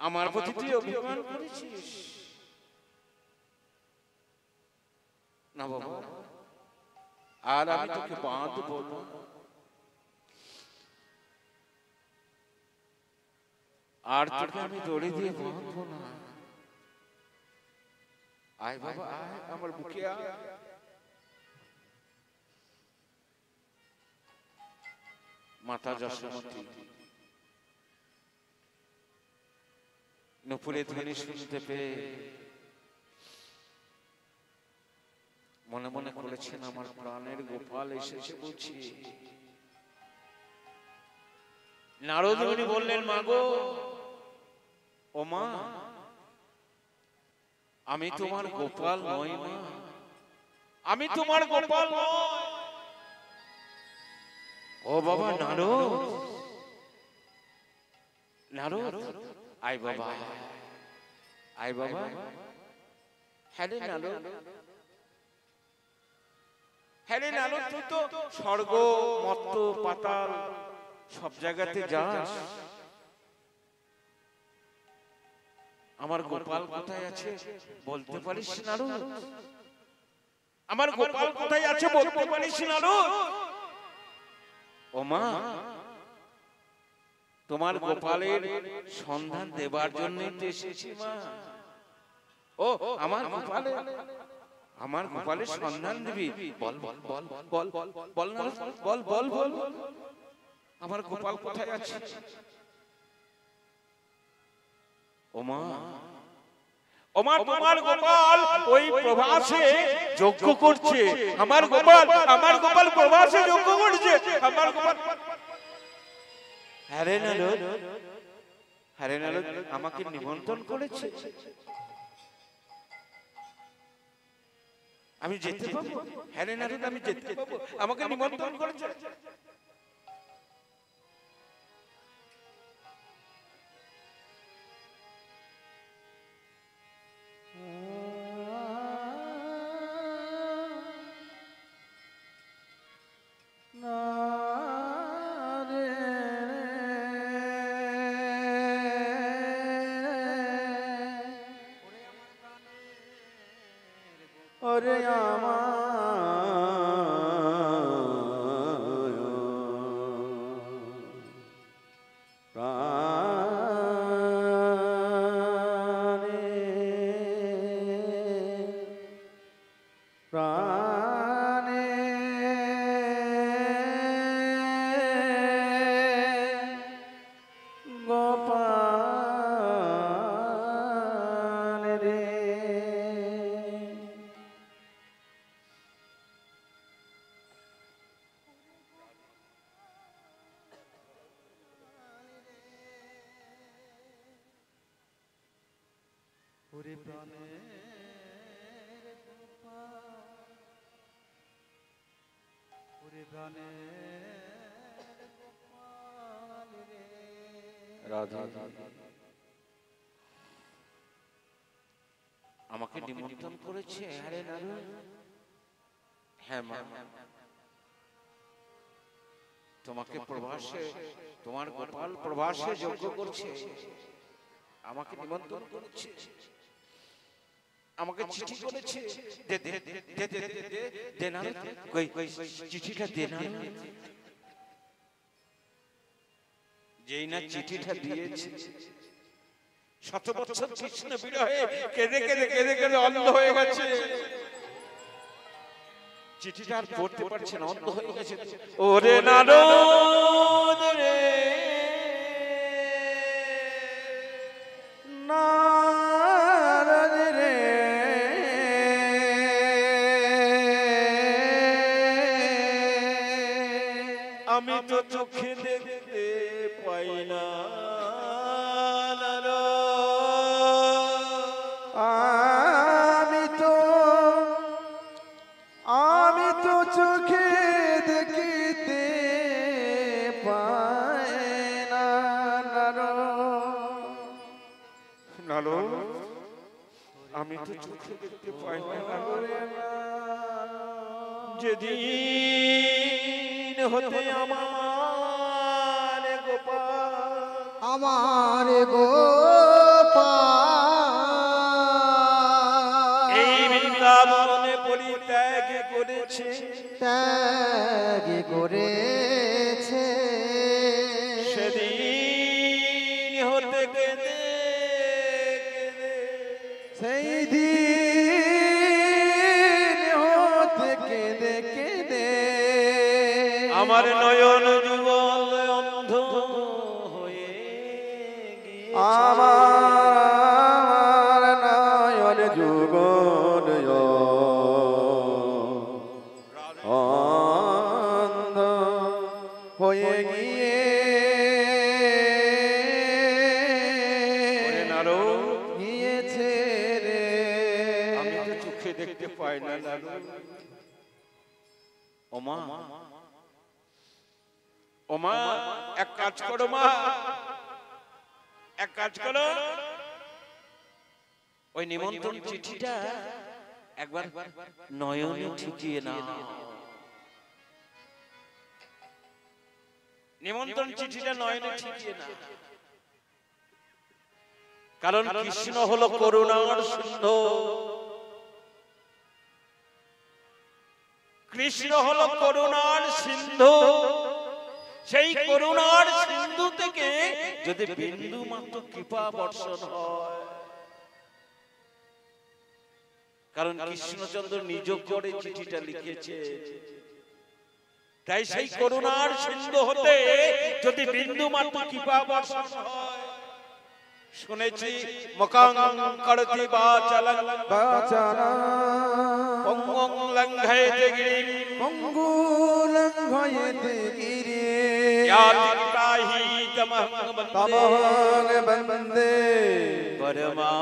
B: আমার প্রতি তুই অভিমান করেছিস না বাবা, আর আমি তোকে বাঁধবো না, আর তোকে আমি দড়ি দিয়ে বাঁধবো না। আয় বাবা, আয় আমার বুকে আয়। মাতা যশোমতী নুপুরে ধ্বনি শুনতে পেয়ে মনে মনে করেছেন, আমার প্রাণের গোপাল এসেছে বুঝি। নারদ মুনি বললেন, মাগো, ও মা, আমি তোমার গোপাল নই মা, আমি তোমার গোপাল নই। ও বাবা নারদ, নারদ, আয় বাবা, আয় বাবা। হ্যাঁ রে নারদ, হ্যাঁ রে নারদ, তুই তো স্বর্গ মর্ত পাতাল সব জায়গাতে যাস, আমার গোপাল কোথায় আছে বলতে পারিস নারদ? আমার গোপাল কোথায় আছে বলতে পারিস নারদ? ও মা, তোমার গোপালের সন্ধান দেবার জন্য এসেছি মা। ও আমার গোপালের, আমার গোপালের সন্ধান দিবি? বল বল বল বল বল না, বল বল বল, আমার গোপাল কোথায় আছে? ও মা, ও মা, তোমার গোপাল ওই প্রভাসে যজ্ঞ করছে, আমার গোপাল, আমার গোপাল প্রভাসে যজ্ঞ করছে, আমার গোপাল। হ্যাঁ রে নারদ, হ্যাঁ রে নারদ, আমাকে নিমন্ত্রণ করেছে, আমি যেতে পাবো? হ্যাঁ রে নারদ, আমি যেতে পাবো, আমাকে নিমন্ত্রণ করেছে।
A: ওরে আমার ওরে প্রাণের গোপাল, ওরে প্রাণের গোপাল রে।
B: রাধা আমাকে নিমন্ত্রণ করেছে। আরে নারু, হ্যাঁ মা, তোমাকে প্রভাসে, তোমার গোপাল প্রভাসে যজ্ঞ করছে, আমাকে নিমন্ত্রণ করেছে, আমাকে চিঠি করেছে। দে দে দে দে দে দে দে না, কই কই চিঠিটা দে না। যেই না চিঠিটা দিয়েছে, শত বছর কৃষ্ণ বিরহে কেঁদে কেঁদে কেঁদে কেঁদে অন্ধ হয়ে গেছে। চিঠিটা আর পড়তে পারছে না, অন্ধ হয়ে গেছে। ওরে নারদ রে,
A: নারদ রে,
B: আমি তো চোখে দেখতে পাই না।
A: আমি তো চোখে দেখিতে পাই না।
B: নালো, আমি তো চোখে দেখতে পাই না। যেদিন হতে আমার গোপাল,
C: আমার গোপাল
B: এই বৃন্দাবনে পরিত্যাগ করেছে,
C: ত্যাগ করেছে,
B: সেদিন হতে কেঁদে কেঁদে,
A: সেই দিন হতে কেঁদে কেঁদে
B: আমার নয়ন যুগল অন্ধ হয়ে গিয়েছে।
A: আমার নয়ন যুগল অন্ধ হয়ে গিয়ে গিয়েছে রে।
B: আমি তো চোখে দেখতে পাই না। ওমা ওমা, এক কাজ করো মা, এক কাজ করো, ওই নিমন্ত্রণ চিঠিটা একবার নয়নে ঠিকিয়ে না। নিমন্ত্রণ চিঠিটা নয়নে ঠিকিয়ে না, কারণ কৃষ্ণ হলো করুণার সিন্ধু। কৃষ্ণ হলো করুণার সিন্ধু। সেই করুণার সিন্ধু থেকে যদি বিন্দু মাত্র কৃপা বর্ষণ হয়, কারণ কৃষ্ণচন্দ্র নিজ করে চিঠিটা লিখেছে, তাই সেই করুণার সিন্ধু হতে যদি বিন্দু মাত্র কৃপা বর্ষণ হয়, শুনেছি মুখং করতি বাচালং পঙ্গং লঙ্ঘয়তে গিরিম,
A: পঙ্গু লঙ্ঘয়তে গিরিম,
B: याति प्राहीतमहं
A: তমহং বন্দে
B: परमानंद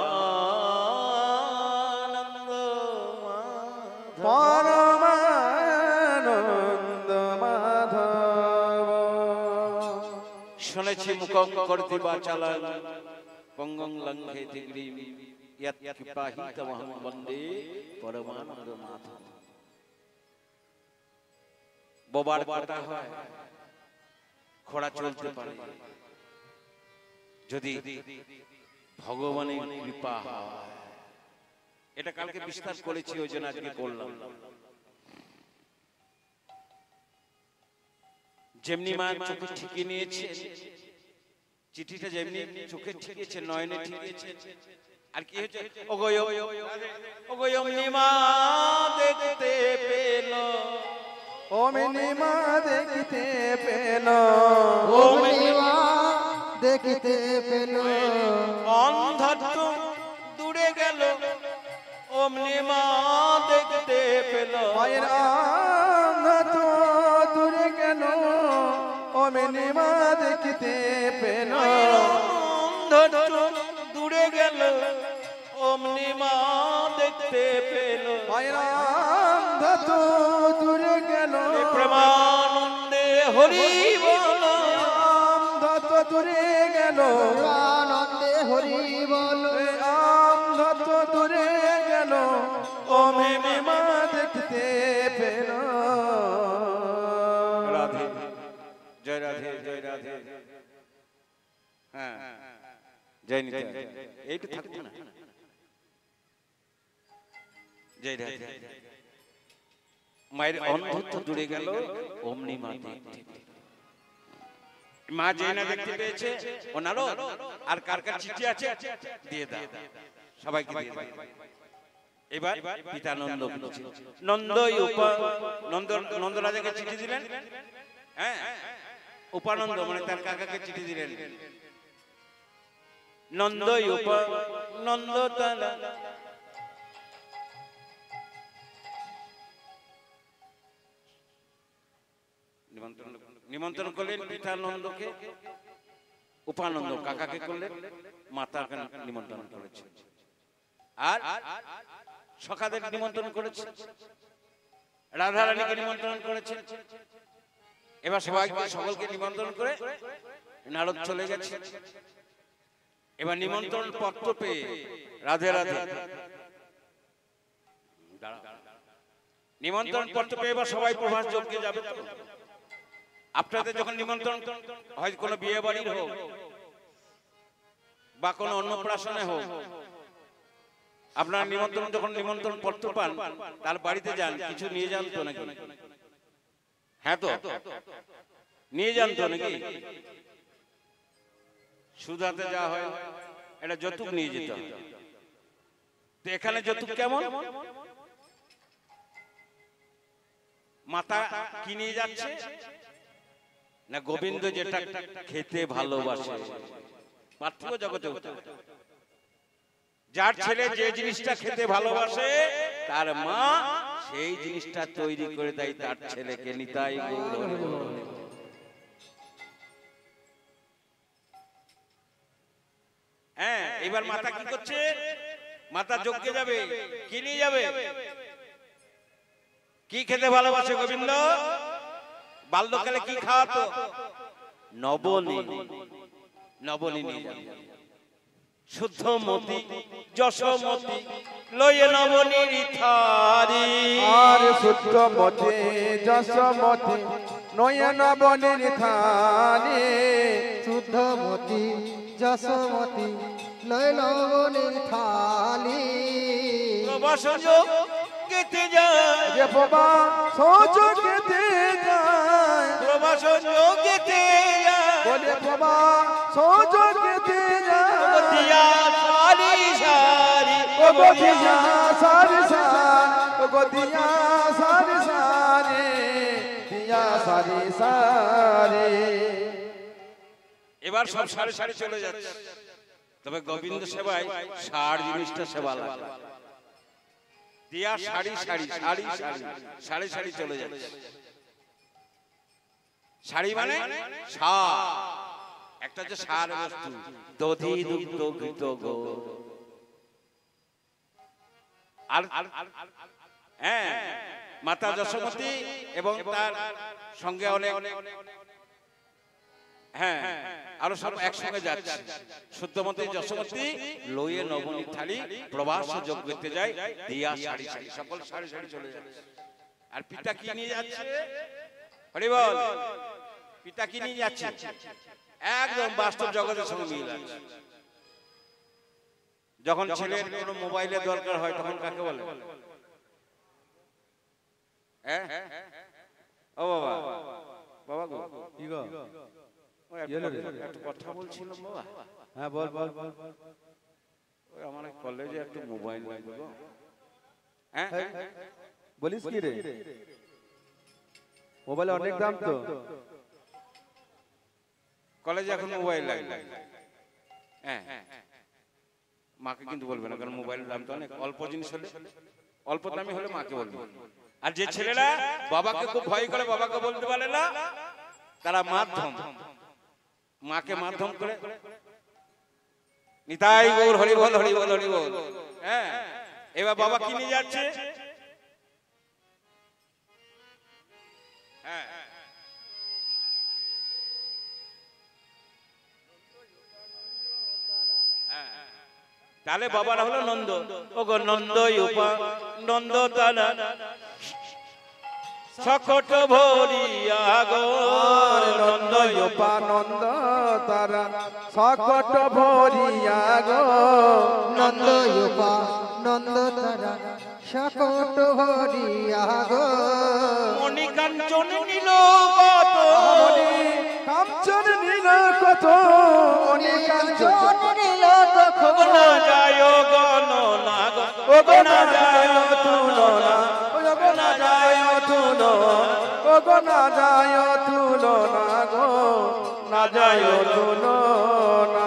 A: পরমানন্দ মাধব।
B: শুনেছি মুখং করতি বাচালং পঙ্গং লঙ্ঘয়তে গিরিম, ইয়াতি প্রাহিতমহং বন্দে পরমানন্দ মাধব। বোবার কথা হয়, ঘোড়া চলতে পারে যদি ভগবানের কৃপা হয়। এটা কালকে বিস্তার করেছি, ওই জন্য আজকে করলাম। যেমনি মা চোখে ঠিকিয়ে নিয়েছে চিঠিটা, যেমনি চোখে ঠিকিয়েছে, নয়নে ঠিকিয়েছে, আর কি হয়েছে, ওগো অমনি মা দেখতে পেল,
A: অমনি মা দেখতে পেল,
C: অমনি মা দেখতে পেল,
B: অন্ধত্ব দূরে গেল, অমনি মা দেখতে পেল,
A: মায়ের অন্ধত্ব দূরে গেল, অমনি মা দেখতে পেল,
B: অন্ধত্ব দূরে গেল, অমনি মা দেখতে পেল
A: রাম ধত দূরে গেল
B: প্রেমানন্দে হরি বল
A: রাম ধত দূরে গেল
C: আনন্দে হরি বল
A: রাম ধত দূরে গেল ও মেনে মা দেখতে পেল
B: রাধে জয় রাধে জয় রাধে হ্যাঁ জয় নিতাই এইটা থাকবে না জয় রাধে মায়ের অন্ধত্ব দূরে গেল অমনি মা দেখতে মা যেই না দেখতে পেয়েছে ও নারো আর কার কার চিঠি আছে দিয়ে দাও সবাইকে দিয়ে দাও এবার পিতা নন্দ নন্দই নন্দ রাজাকে চিঠি দিলেন হ্যাঁ উপানন্দ মানে তার কাকাকে চিঠি দিলেন নন্দই নন্দ তালা নিমন্ত্রণ করলেন পিতা নন্দকে উপানন্দ কাকাকে করলেন মাতাকে নিমন্ত্রণ করেছে আর সখাদের নিমন্ত্রণ করেছে রাধারানীকে নিমন্ত্রণ করেছে এবার সবাইকে সকলকে নিমন্ত্রণ করে নারদ চলে গেছে এবার নিমন্ত্রণ পত্র পেয়ে রাধে রাধে নিমন্ত্রণ পত্র পেয়ে এবার সবাই প্রভাস যজ্ঞে যাবে আপনাদের যখন নিমন্ত্রণ হয় কোনো বিয়ে বাড়ির হোক বা কোনো অন্নপ্রাশনে হোক আপনার নিমন্ত্রণ পত্র পান তার বাড়িতে যান কিছু নিয়ে যান তো নাকি হ্যাঁ তো নিয়ে যান তো নাকি সুদাতে যাওয়া হয় এটা যৌতুক নিয়ে যেতে হয় তো এখানে যৌতুক কেমন মাতা কি নিয়ে যাচ্ছে না গোবিন্দ যেটা খেতে ভালোবাসে পার্থিব জগতে যার ছেলে যে জিনিসটা খেতে ভালোবাসে তার মা সেই জিনিসটা তৈরি করে দেয় তার ছেলেকে নিতাই গৌর হ্যাঁ এবার মাতা কি করছে মাতা যজ্ঞে যাবে কি নিয়ে যাবে কি খেতে ভালোবাসে গোবিন্দ বাল্যকালে কি খাওয়াতো নবনী নিয়ে যাবে শুদ্ধমতি যশোমতি লয়ে নবনীর থারি
A: আর শুদ্ধমতি যশোমতি নয়ে নবনীর থারি
C: শুদ্ধমতি যশোমতি লয় লবণের থালি
B: প্রবাসযোগ কেটে যায়
A: যে বাবা সোচো কেটে যায়
B: প্রবাসযোগ কেটে যায়
A: বলে বাবা সোচো কেটে যায়
B: দিয়া সারি সারি
A: ও গদিয়া সারি সারি ও গদিয়া সারি সারি দিয়া সারি সারি
B: এবার সব সারি সারি চলে যাচ্ছে তবে গোবিন্দ সেবায় সার জিনিসটা সেবা লাগে দিয়া সারি সারি সারি সারি সারি সারি চলে যাচ্ছে শাড়ি মানে সার একটা যে সার বস্তু দধি দুগ্ধ ঘৃত গো আর হ্যাঁ মাতা যশোমতী এবং তার সঙ্গে অনেক হ্যাঁ আরো সব একসঙ্গে যাচ্ছে শুদ্ধমতী যশোমতী লইয়ে নবনী থালি প্রবাস যোগ করতে যায় দিয়া সারি সারি সকল সারি সারি চলে যাচ্ছে আর পিতা কি নিয়ে যাচ্ছে হরি বল পিতা কি নিয়ে যাচ্ছে একদম বাস্তব জগতের সঙ্গে মিল আছে যখন ছেলের কোনো মোবাইলের দরকার হয় তখন কাকে বলে হ্যাঁ ও বাবা বাবা গো
A: কি গো
B: একটা কথা বলছিলাম বাবা
A: হ্যাঁ বল বল বল
B: ওই আমার কলেজে একটা মোবাইল লাগবে গো হ্যাঁ
A: বলিস কি রে মোবাইলে অনেক দাম তো
B: কলেজে এখন মোবাইল লাগবে হ্যাঁ মাকে কিন্তু বলবে না কারণ মোবাইলের দাম তো অনেক অল্প জিনিস হলে অল্প দামি হলে মাকে বলবে আর যে ছেলেরা বাবাকে খুব ভয় করে বাবাকে বলতে পারে না তারা মাধ্যম মাকে মাধ্যম করে নিতাই গৌর হরি বল হরি বল হরি বল। হ্যাঁ, এবার বাবা কি নিয়ে যাচ্ছে? হ্যাঁ, তাহলে বাবার হলো নন্দ। ও গো নন্দ উপা নন্দ তারা সকট ভরিয়া গো
A: নন্দ উপা নন্দ তারা সকট ভরিয়া গো
C: নন্দ উপা নন্দ তারা সকট ভরিয়া গো
B: মণি কাঞ্চন নীল কত
A: কাঞ্চন নীল কত মণি কাঞ্চন
C: নীল তখন
B: না যায় গণ না
A: ও গো না যায় তুলনা ও গো না যায় তুলনা ও গো না যায় তুলনা গো না যায় তুলনা।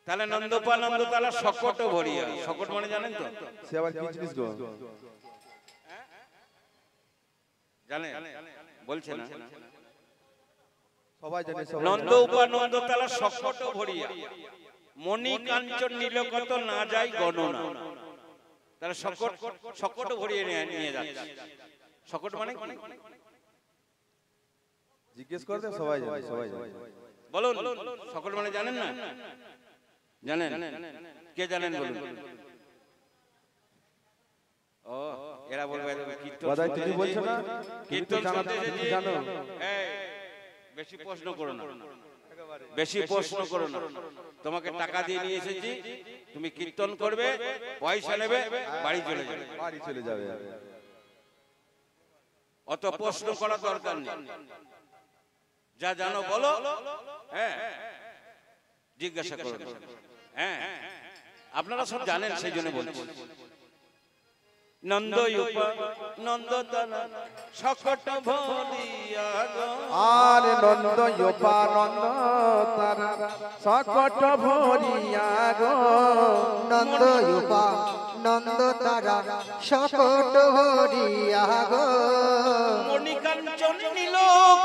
B: তাহলে নন্দপানন্দ তারা সকট ভরিয়া। সকট মানে জানেন তো?
A: সে আবার কি জিনিস গো?
B: জানেন? বলছে না?
A: সবাই জানে
B: নন্দ উপানন্দ তারা সকট ভরিয়া মণি কাঞ্চন নীলকত না যায় গণনা। তারা সকট সকট ভরিয়ে নিয়ে যাচ্ছে। সকট মানে কি?
A: জিজ্ঞেস করতে সবাই জানে সবাই জানে।
B: বলুন সকট মানে জানেন না? জানেন? কে জানেন বলুন? ও এরা বলবে কীর্তন
A: বাদাই তুমি বলছো না
B: কীর্তন
A: জানো
B: শুনতে
A: তুমি জানো
B: এই বেশি প্রশ্ন করো না, বেশি প্রশ্ন করো না। তোমাকে টাকা দিয়ে নিয়ে এসেছি, তুমি কীর্তন করবে, পয়সা নেবে, বাড়ি চলে যাবে।
A: বাড়ি চলে যাবে।
B: অত প্রশ্ন করার দরকার নেই। যা জানো বলো, হ্যাঁ জিজ্ঞাসা করো। হ্যাঁ আপনারা সব জানেন সেই জন্য বলছি। নন্দ নন্দ সকট ভরিয়া গো
A: আর নন্দ উপা নন্দ তারা সকট ভরিয়া গো
C: নন্দ উপা নন্দ তারা সকট ভরিয়া গো
B: মণি কাঞ্চন নীল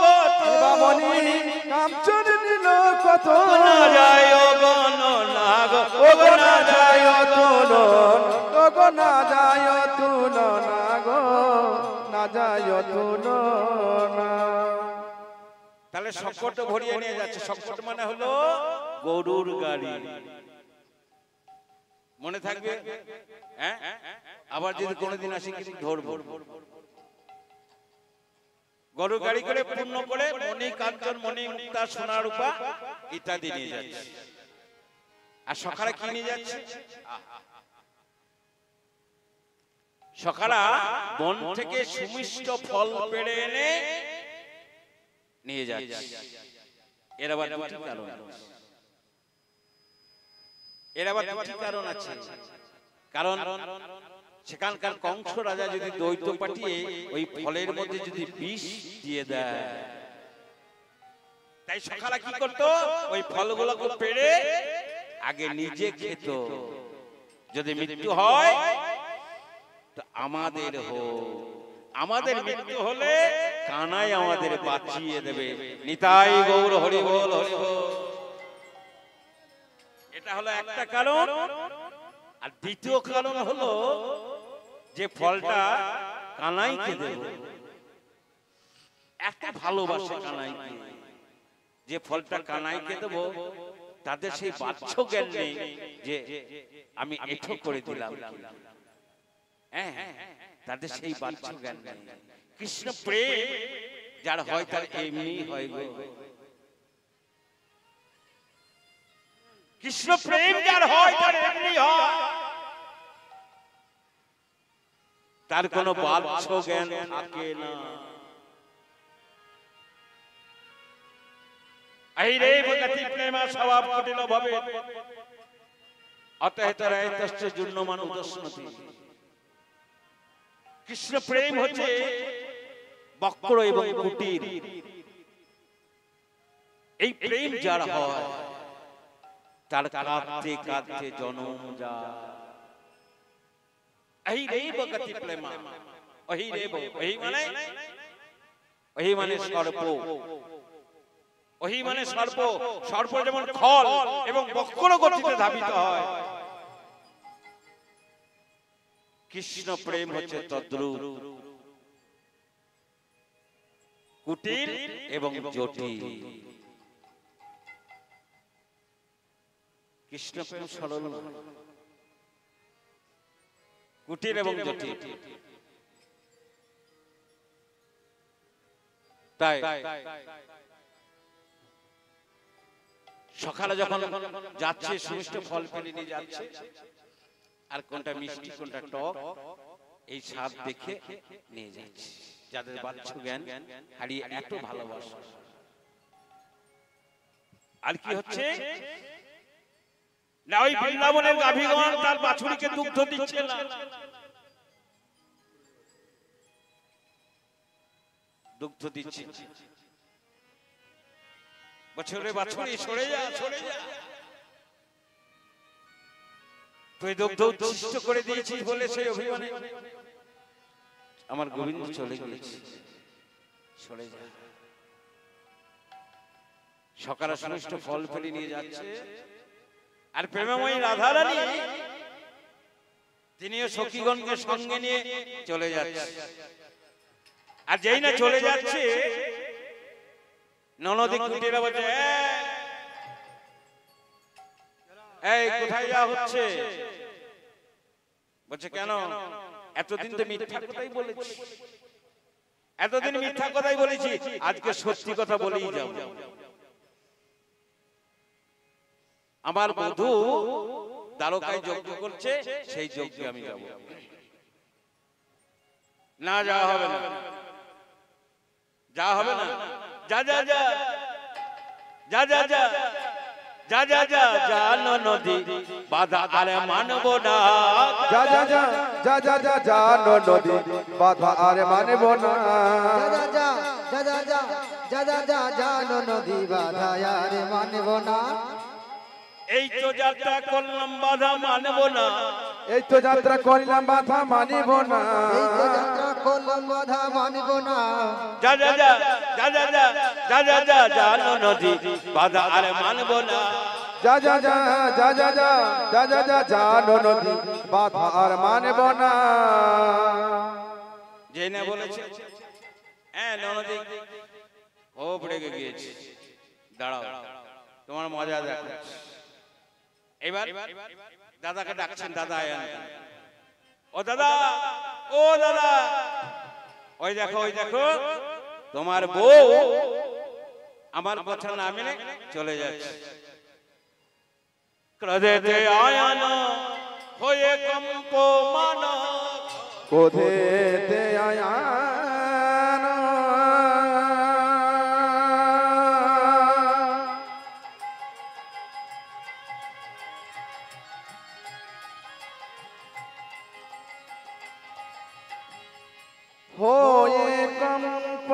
B: কত
A: বামনি কাঞ্চন নীল কত
B: না যায় গণ না গো
A: ও গো না যায় তুলন ও গো না যায় তুলনা গো না যায় তুলনা।
B: তাহলে সকট ভরিয়ে নিয়ে যাচ্ছে। সকট মানে হলো গরুর গাড়ি, মনে থাকবে? হ্যাঁ, আবার যদি কোনোদিন আসি কিন্তু ধরবো। গরুর গাড়ি করে পূর্ণ করে মণি কাঞ্চন মণি মুক্তা সোনা রূপা ইত্যাদি নিয়ে যাচ্ছে। আর সকালে কি নিয়ে যাচ্ছে? সকালা বন থেকে সুমিষ্ট ফল পেড়ে এনে নিয়ে যাচ্ছে। এর আবার দুটি কারণ আছে। এর আবার দুটি কারণ আছে। কারণ সেখানকার কংস রাজা যদি দৈত্য পাঠিয়ে ওই ফলের মধ্যে যদি বিষ দিয়ে দেয়, তাই সকালে কি করতো? ওই ফলগুলোকে পেড়ে আগে নিজে খেত। যদি মৃত্যু হয় তো আমাদের আমাদের মৃত্যু হলে কানাই আমাদের বাঁচিয়ে দেবে। নিতাই গৌর হরি বল হরি বল। এটা হলো একটা কারণ। আর দ্বিতীয় কারণ হলো যে ফলটা কানাইকে দেব, এত ভালোবাসে কানাইকে, যে ফলটা কানাইকে দেব তাদের সেই বাহ্য জ্ঞান নেই যে আমি এঠো করে দিলাম। হ্যাঁ, তাদের সেই বাহ্য জ্ঞান নেই। কৃষ্ণ প্রেম যার হয় তার এমনি হয় গো। কৃষ্ণ প্রেম যার হয় তার এমনি হয়, তার কোনো বাহ্য জ্ঞান থাকে না। এই রে ভগতি প্রেমা স্বভাব কুটিল ভবে অতএত রায়তস্য জুন্নমান উদস্নতি। কৃষ্ণ প্রেম হচ্ছে বক্র এবং কুটির। এই প্রেম যার হয় তার কাঁদতে কাঁদতে জনম যায়। এই রে ভগতি প্রেমা, ওই রে ওই মানে সর্প। ওহি মানে সর্প, সর্প যেমন খল এবং বক্র গতিতে ধাবিত হয়, কৃষ্ণ প্রেম হচ্ছে তদ্রূপ, কুটিল এবং জটিল। কৃষ্ণ প্রেম সরল, কুটিল এবং জটিল। তাই সকালে যখন যাচ্ছে সুমিষ্ট ফল পেলে নিয়ে যাচ্ছে, আর কোনটা মিষ্টি কোনটা টক এই স্বাদ দেখে নিয়ে যাচ্ছে। যাদের বাচ্চ জ্ঞান হারিয়ে এত ভালোবাসা। আর কি হচ্ছে না, ওই বৃন্দাবনের গাভীগণ তার বাছুরিকে দুগ্ধ দিচ্ছে না, দুগ্ধ দিচ্ছে। বছরে বাছুরি সরে যা, সরে যা, তুই দুগ্ধ উচ্ছিষ্ট করে দিয়েছিস বলে সেই অভিমানে আমার গোবিন্দ চলে গিয়েছে, সরে যা। সকালে সুমিষ্ট ফল ফেলে নিয়ে যাচ্ছে, আর প্রেমময়ী রাধারানী তিনিও সখীগণকে সঙ্গে নিয়ে চলে যাচ্ছে। আর যেই না চলে যাচ্ছে, ননদী কুটিরা বলছে, এই কোথায় যাওয়া হচ্ছে? বলছে কেন? এতদিন তো মিথ্যা কথাই বলেছি, এতদিন মিথ্যা কথাই বলেছি, আজকে সত্যি কথা বলেই যাব। আমার বধূ দ্বারকায় যজ্ঞ করছে, সেই যজ্ঞে আমি যাব। না যাওয়া হবে না, যাওয়া হবে না। যা যা যা যা যা যা যা যা যা যা নদী বাধা আরে মানব না।
A: যা যা যা যা যা যা যা নদী বাধা আরে মানব না।
C: যা যা যা যা যা যা যা যা যা নদী বাধা আরে মানব না।
B: এই তো যাত্রা করলাম বাধা মানব না,
A: এই তো যাত্রা করলাম বাধা মানিব না,
C: এই তো যাত্রা করলাম বাধা মানব না।
B: যা যা যা যা যা যা যা যা যা যা নদী বাধা আরে মানব না।
A: যা যা যা যা যা যা যা যা যা যা নদী বাধা আর মানব না।
B: যে না বলেছে, হ্যাঁ ননদী খুব রেগে গিয়েছে। দাঁড়াও, তোমার মজা দেখো। এবার দাদাকে ডাকছেন, দাদা আয়ান। ও দাদা, ও দাদা, ওই দেখো, ওই দেখো তোমার বউ আমার কথা না মেনে চলে যাচ্ছে। ক্রোধেতে আয়ান হয়ে কম্পমান,
A: ক্রোধেতে আয়ান হয়ে কম্প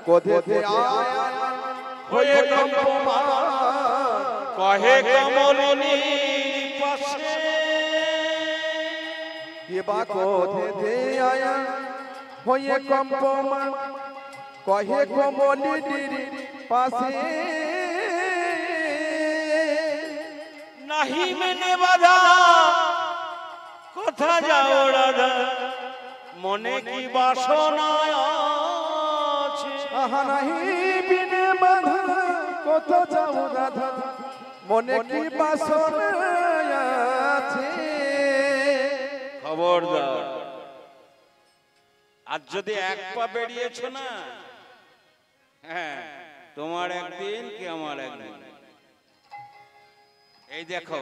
A: ক্রোধেতে আয়ান হয়ে কম্পমান,
B: কহে কমলিনী পাশে।
A: এবা ক্রোধেতে আয়ান হয়ে কম্পমান, কহে কমলিনীর পাশে।
B: নাহি মেনে বাধা কথা যাও রাধা, মনে কি বাসনা আছে।
A: আহা নাহি বিনে বাধা কথা যাও রাধা, মনে কি বাসনা আছে।
B: খবরদার আর যদি এক পা বেরিয়েছো না, হ্যাঁ, তোমার একদিন কি আমার একদিন। এই দেখো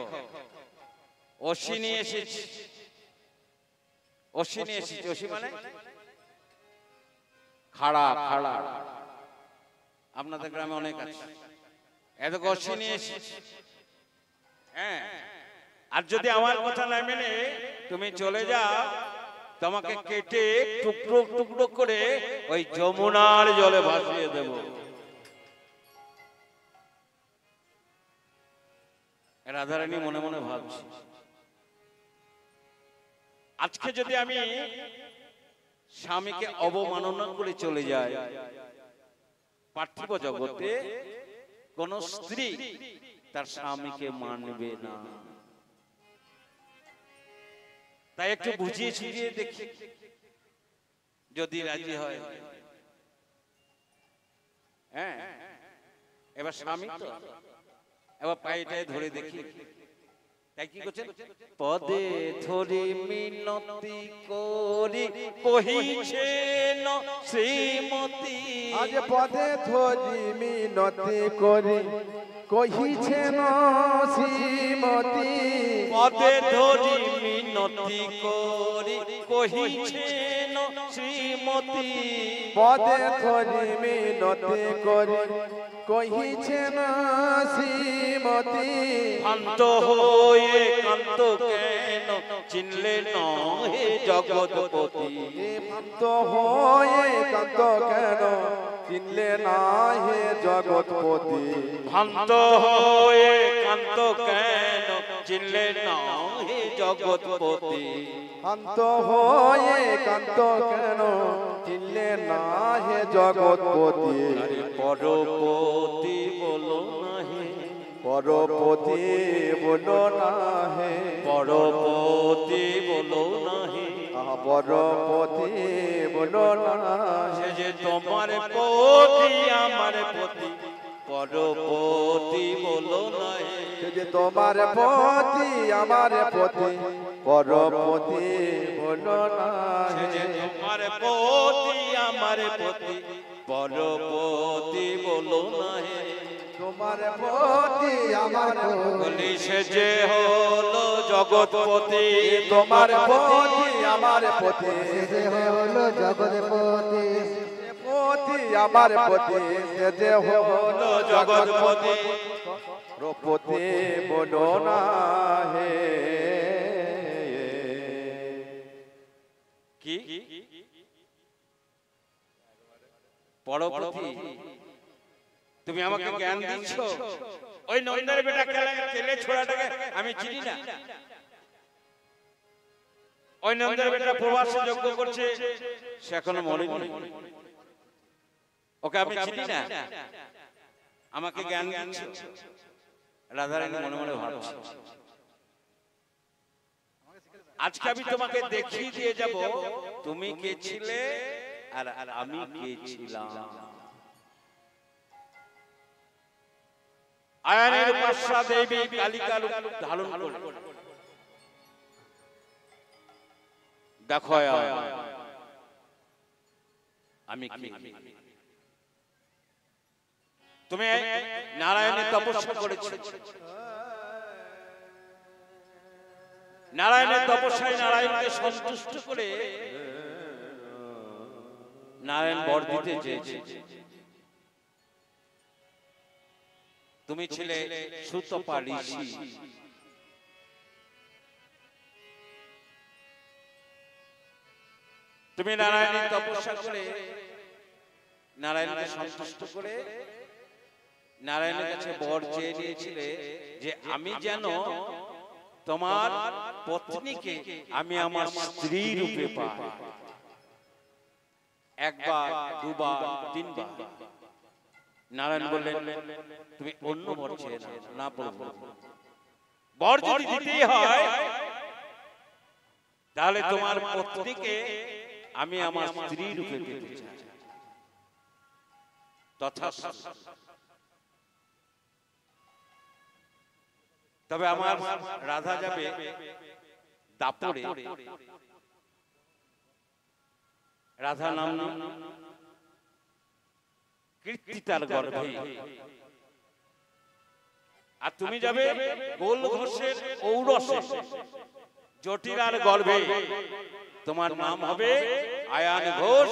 B: অসি নিয়ে এসেছি, অসি নিয়ে এসেছি। অসি মানে খাড়া খাড়া, আপনাদের গ্রামে অনেক আছে। এত অসি নিয়ে এসেছি, হ্যাঁ। আর যদি আমার কথা না মেনে তুমি চলে যাও, তোমাকে কেটে টুকরো টুকরো করে ওই যমুনার জলে ভাসিয়ে দেব। রাধারানী মনে মনে ভাবছি, আজকে যদি আমি স্বামীকে অবমাননা করে চলে যাই, পার্থিব জগতে কোন স্ত্রী তার স্বামীকে মানবে না। তাই একটু বুঝিয়ে সুঝিয়ে দেখি, যদি রাজি হয়। হ্যাঁ, এবার স্বামী তো, এবার পায়েটায় ধরে দেখি। তাই কি করছেন? পদে ধরি মিনতি করি কহিছেন শ্রীমতী।
A: আজ পদে ধরি মিনতি করি কহিছেন শ্রীমতী।
B: পদে ধরি মিনতি করি কহিছেন শ্রীমতী।
A: পদে ধরি মিনতি করি কহিছেন শ্রীমতী।
B: শান্ত হয়ে কান্ত কেন চিনলে নহে জগৎপতি।
A: শান্ত হয়ে কান্ত কেন চিনলে না হে জগৎপতি।
B: শান্ত হয়ে কান্ত কেন চিনলে নহে জগৎপতি।
A: শান্ত হয়ে কান্ত কেন চিনলে না হে জগৎপতি।
B: পরপতি বলো নাহি,
A: পরপতি বলো না হে।
B: পরপতি বলো নাহি।
A: পরপতি বলো না
B: সে যে তোমার পতি আমার পতি, পরপতি বলো নাহি।
A: সে যে তোমার পতি আমার পতি, পরপতি বলো না
B: সে যে তোমার পতি আমার পতি, পরপতি বলো নাহি।
A: তোমার পতি আমার
B: বলি সে যে হলো জগৎপতি।
A: তোমার পতি আমার পতি,
C: সে যে হলো জগৎপতি।
A: পতি আমার পতি, সে যে হলো
B: জগৎপতি।
A: পতি বলো না হে।
B: কি পরপতি? তুমি আমাকে জ্ঞান দিচ্ছ? ওই নন্দের বেটা কেলে ছোড়াটাকে আমি চিনি না? ওই নন্দের বেটা প্রবাসে যজ্ঞ করছে, সে এখনো মরেনি। ওকে আমি চিনি না, আমাকে জ্ঞান দিচ্ছ? রাধারানী মনে মনে ভাবছে, আজকে আমি তোমাকে দেখিয়ে দিয়ে যাব তুমি কে ছিলে আর আমি কে ছিলাম। আয়ানের পাশা দেবী কালিকা রূপ ধারণ করে দেখো আমি কি। তুমি নারায়ণের তপস্যা করেছো, নারায়ণের তপস্যায় নারায়ণকে সন্তুষ্ট করে নারায়ণ বর দিতে চেয়েছে। তুমি ছিলে সুতপা ঋষি, তুমি নারায়ণের তপস্যা করে নারায়ণকে সন্তুষ্ট করে নারায়ণের কাছে বর চেয়ে নিয়েছিলে যে আমি যেন তোমার পত্নীকে আমি আমার স্ত্রী রূপে পাই। একবার, দুবার, তিনবার। নারায়ণ বললেন তুমি অন্য বর চেয়ে না প্রভু। বর যদি দিতেই হয় তাহলে তোমার পত্নীকে আমি আমার স্ত্রী রূপে পেতে চাই। তথাস্তু। তবে আমার রাধা যাবে দাপরে, রাধা নাম কীর্তিতার গর্ভে, আর তুমি যাবে গোল ঘোষের ঔরসে জটিলার গর্ভে, তোমার নাম হবে আয়ান ঘোষ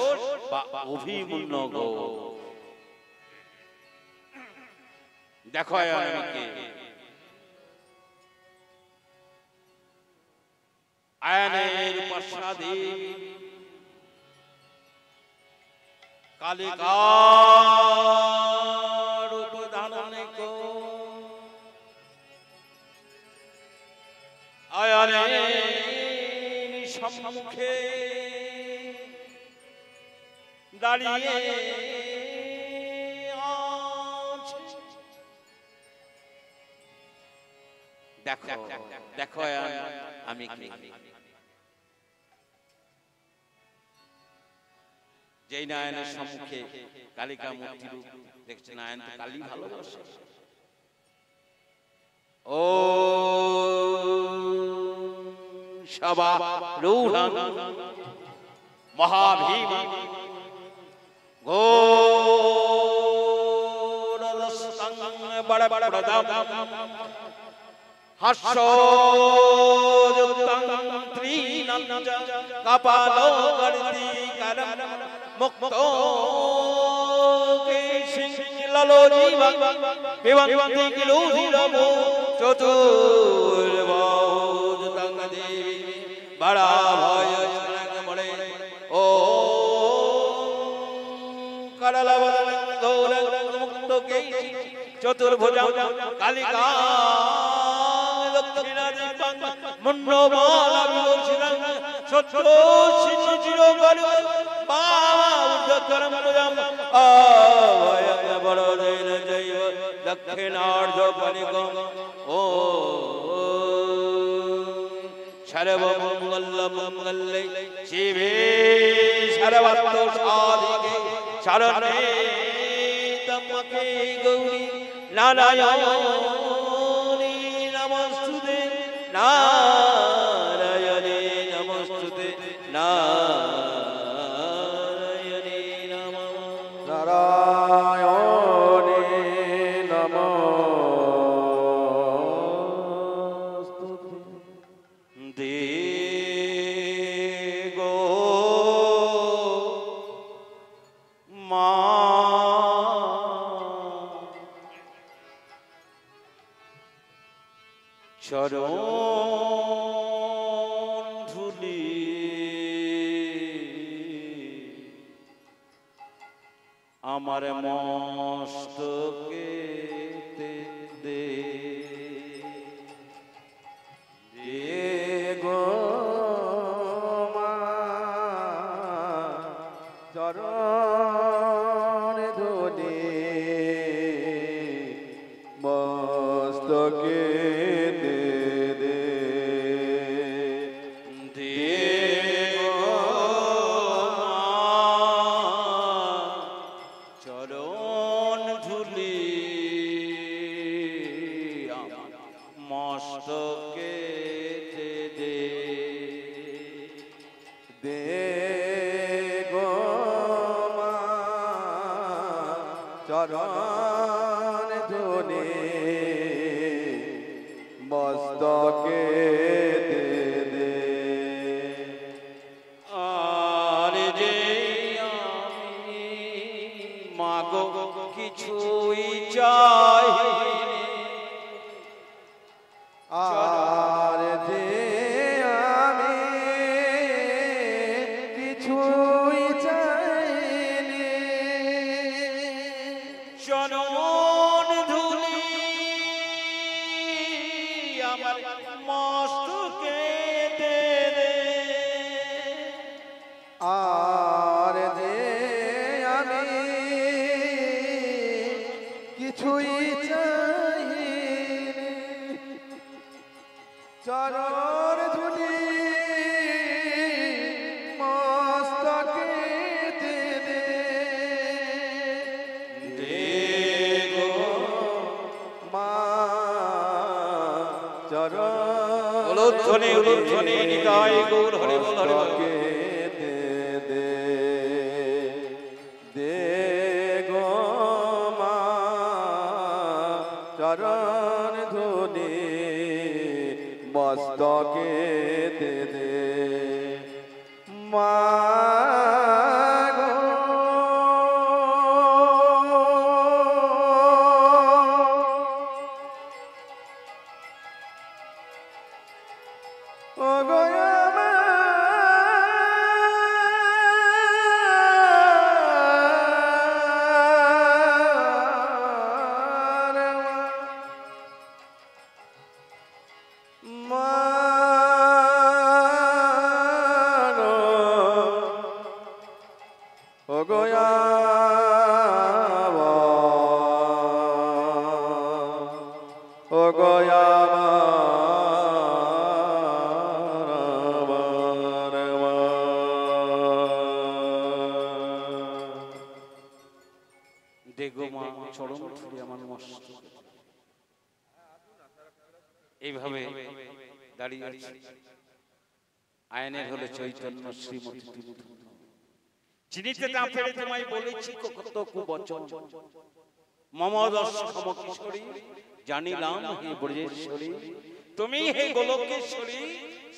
B: বা অভিমন্য ঘোষ। দেখো আয়ানকে, আয়ানের প্রসাদে কালিকার রূপ ধারণ কো, আয়ানের সম্মুখে দাঁড়িয়ে দেখো দেখো আমি কি, যেই নারায়ণের সম্মুখে কালিকা মূর্তি রূপ দেখছেন, নারায়ণ তো কালী ভালোবাসে। ও সবা রূঢ়ং মহাভীম ঘোরদস্তং বড় বড় প্রদম হাস্যোযুক্তং ত্রিনঞ্চ কপালো গর্দিকরম মুক্তো কেশিংললোজীবং পিবন্তি কিলুধিরমো চতুর্বাহুযুতং দেবী বরাভয় বড়ে। ও করলবদন গৌরং মুক্তো কেশি চতুর্ভুজং কালিকা দক্ষিণাদিপং মুন্ডমালা বিভূষিতং সত্যশিরোগরু বাউর্ধকরম ভুজং আভয়ং বরদেন জৈব দক্ষিণার্ধকনিকং। ও সর্বমঙ্গলমঙ্গলে শিবে সর্বার্থসাধিকে শরণ্যে ত্র্যম্বকে গৌরী নারায়ণী নমস্তুতে, নারায়ণী নমস্তুতে, নারায়ণী নমঃ,
A: নারায়ণে নমস্তুতে।
B: দে গো মা চরণ ধুলি আমার মস্তকে দে,
A: দে গো মা চরণ ধুলি মস্তকে দে দে।
B: দে গো মা চরণ ধুলি মস্তকে দে,
A: দে গো মা চরণ ধুলি মস্তকে দে দে।
B: আর যে আমি মাগো কিছুই চাই,
A: আর যে আমি কিছুই চাইনি,
B: চরণ ধুলি আমার মস্তকে দে দে।
A: আর যে আমি কিছুই চাইনি, চরণ ধুলি মস্তকে দে দে।
B: দে গো
A: মা চরণ
B: উলুধ্বনি উলুধ্বনি নিতাই গৌর হরি বল হরি বল।
A: মস্তকে দে দে। মা গো ও গো
B: এইভাবে দাঁড়িয়ে আছে আয়নের হলো চৈতন্য শ্রীমতী তুমি চিনিতে না পেরে তোমায় বলেছি কত কুবচন মম দর্শ ক্ষম কিশোরী জানিলাম হে ব্রজেশ্বরী তুমি হে গোলকেশ্বরী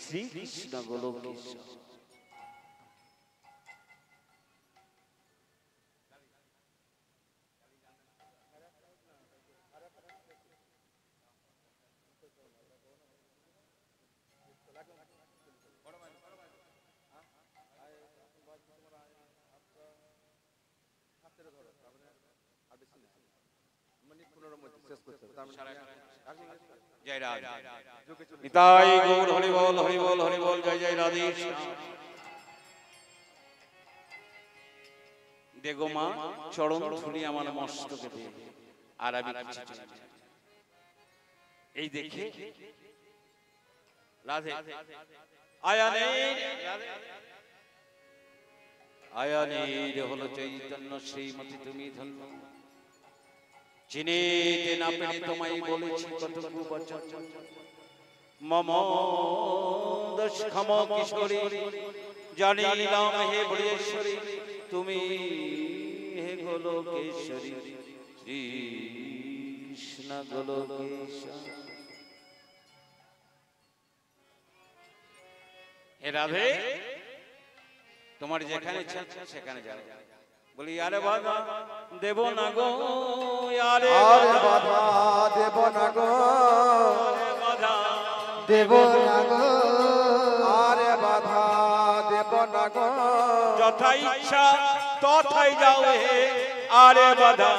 B: শ্রীকৃষ্ণ গোলকেশ্বর জয় রাধে নিতাই গৌর হরি বল হরি বল হরি বল জয় জয় রাধে দেখো মা চরণ ধুলি আমার মস্তকে দে আর আমি এই দেখে রাধে আয়ানের হলো চৈতন্য শ্রীমতী তুমি ধন্য চিনিতে না পেরে তোমায় বলেছি কতটুকু বচন মম দোষ ক্ষম কিশোরী জানিলাম হে ব্রজেশ্বরী তুমি হে গোলকেশ্বরী শ্রীকৃষ্ণ গোলকেশ্বর হে রাধে তোমার যেখানে ইচ্ছা সেখানে যাও বলি আরে বাধা দেব না গো আরে
A: বাধা দেব না গো
C: দেব না গো
A: আরে বাধা দেব না গো
B: যথা ইচ্ছা তথাই যাও হে আরে বাধা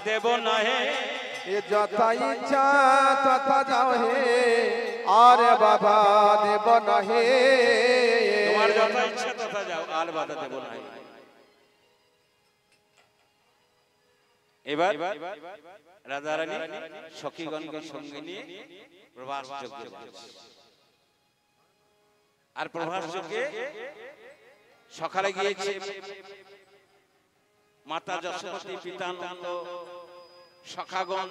B: দেব না হে
A: এ যথা ইচ্ছা তথা যাও হে আরে বাধা দেব না হে
B: তোমার যথা ইচ্ছা তথা যাও আর বাধা দেব না হে এবার রাধারানী সখীগণকে সঙ্গে নিয়ে প্রভাস যজ্ঞে আর প্রভাস যজ্ঞে সকালে গিয়েছে মাতা যশোমতী পিতানন্দ সখাগণ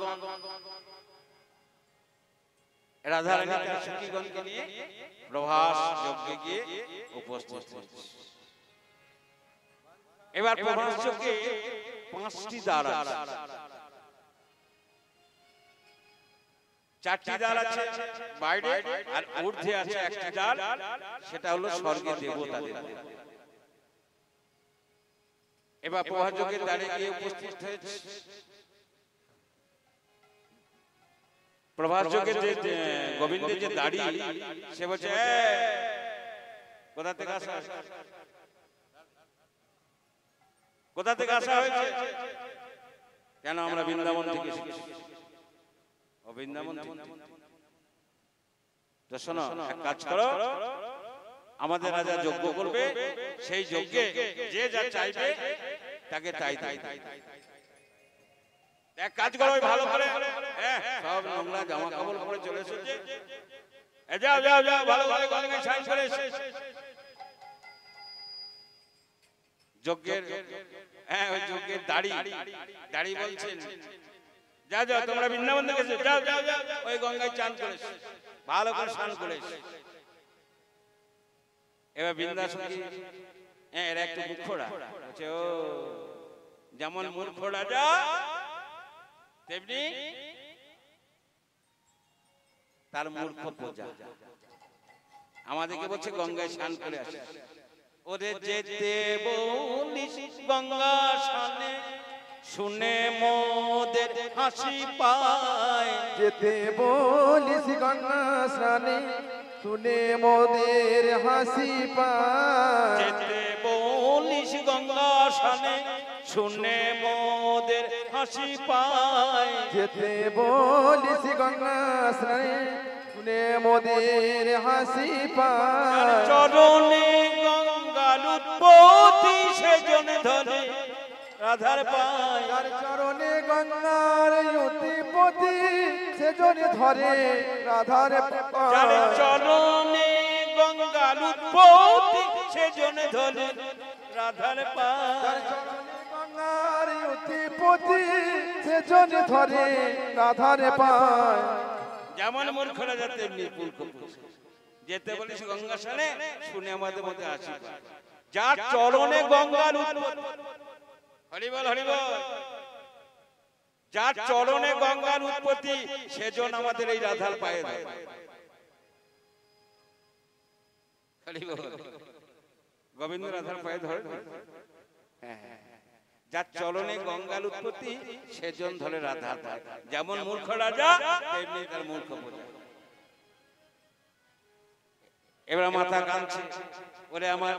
B: রাধারানী তার সখীগণকে নিয়ে প্রভাস যজ্ঞে গিয়ে উপস্থিত হয়েছে এবার প্রভাস যজ্ঞে 5টি দ্বার আছে 4টি দ্বার আছে বাইরে আর ঊর্ধ্বে আছে একটি দ্বার সেটা হলো স্বর্গের দেবতাদের এবার প্রভাস যজ্ঞের দ্বারে গিয়ে উপস্থিত হয়েছে প্রভাস যজ্ঞের যে গোবিন্দের যে দাড়ি সে বলছে কোথা থেকে আসা কোথা থেকে আসা হয়েছে কেন আমরা বৃন্দাবন থেকে এসেছি ও বৃন্দাবন তো শোনো এক কাজ করো আমাদের রাজা যজ্ঞ করবে সেই যজ্ঞে যে যা চাইবে তাকে তাই তাই এক কাজ করো ভালো করে সব নোংরা জামা কাপড় পরে চলে এসেছে যাও যাও যাও ভালো ভালো গঙ্গায় স্নান করে যজ্ঞের ওই যজ্ঞের দাড়ি বলছেন যাও যাও তোমরা বৃন্দাবন থেকে যাও যাও যাও ওই গঙ্গায় চান করে ভালো করে স্নান করে এবার বৃন্দাসঙ্গী এরা একটু মূর্খরা বলছে ও যেমন মূর্খরা যা তেমনি তার মূর্খ প্রজা আমাদেরকে বলছে গঙ্গায় স্নান করে আসে ওরে যেতে বলিস গঙ্গা শানে শুনে মোদের হাসি পায়
A: যেতে বলিস গঙ্গা স্নানে শুনে মোদের হাসি পায়
B: যেতে বলিস গঙ্গা শানে শুনে মোদের হাসি পায়
A: যেতে বলিস গঙ্গা স্নানে শুনে মোদের হাসি পায়
B: চরণে গঙ্গার উৎপত্তি সেজন ধরে রাধার পায়
A: তার চরণে গঙ্গার উৎপত্তি সেজনে ধরে রাধার
B: যার
A: পায়
B: চরণে গঙ্গার উৎপত্তি সেজন ধরে রাধার পায়
A: তার চরণে গঙ্গার উৎপত্তি সেজনে ধরে রাধার পায়
B: যেমন মূর্খরা যাতে এমনি মূর্খ পুরুষ। যেতে বলিস গঙ্গা শানে শুনে আমাদের মধ্যে আসি পায়। যার চরণে গঙ্গার উৎপত্তি হরিবল হরিবল যার চরণে গঙ্গার উৎপত্তি সেজন আমাদের এই রাধার পায়ে ধরে। হরিবল গোবিন্দ রাধার পায়ে ধরে হ্যাঁ হ্যাঁ যার চরণে গঙ্গার উৎপত্তি সেজন ধরে রাধার পায়ে। যেমন মূর্খ রাজা তেমনি তার মূর্খ প্রজা। এবার মাথা কাঁদছে ওরে আমার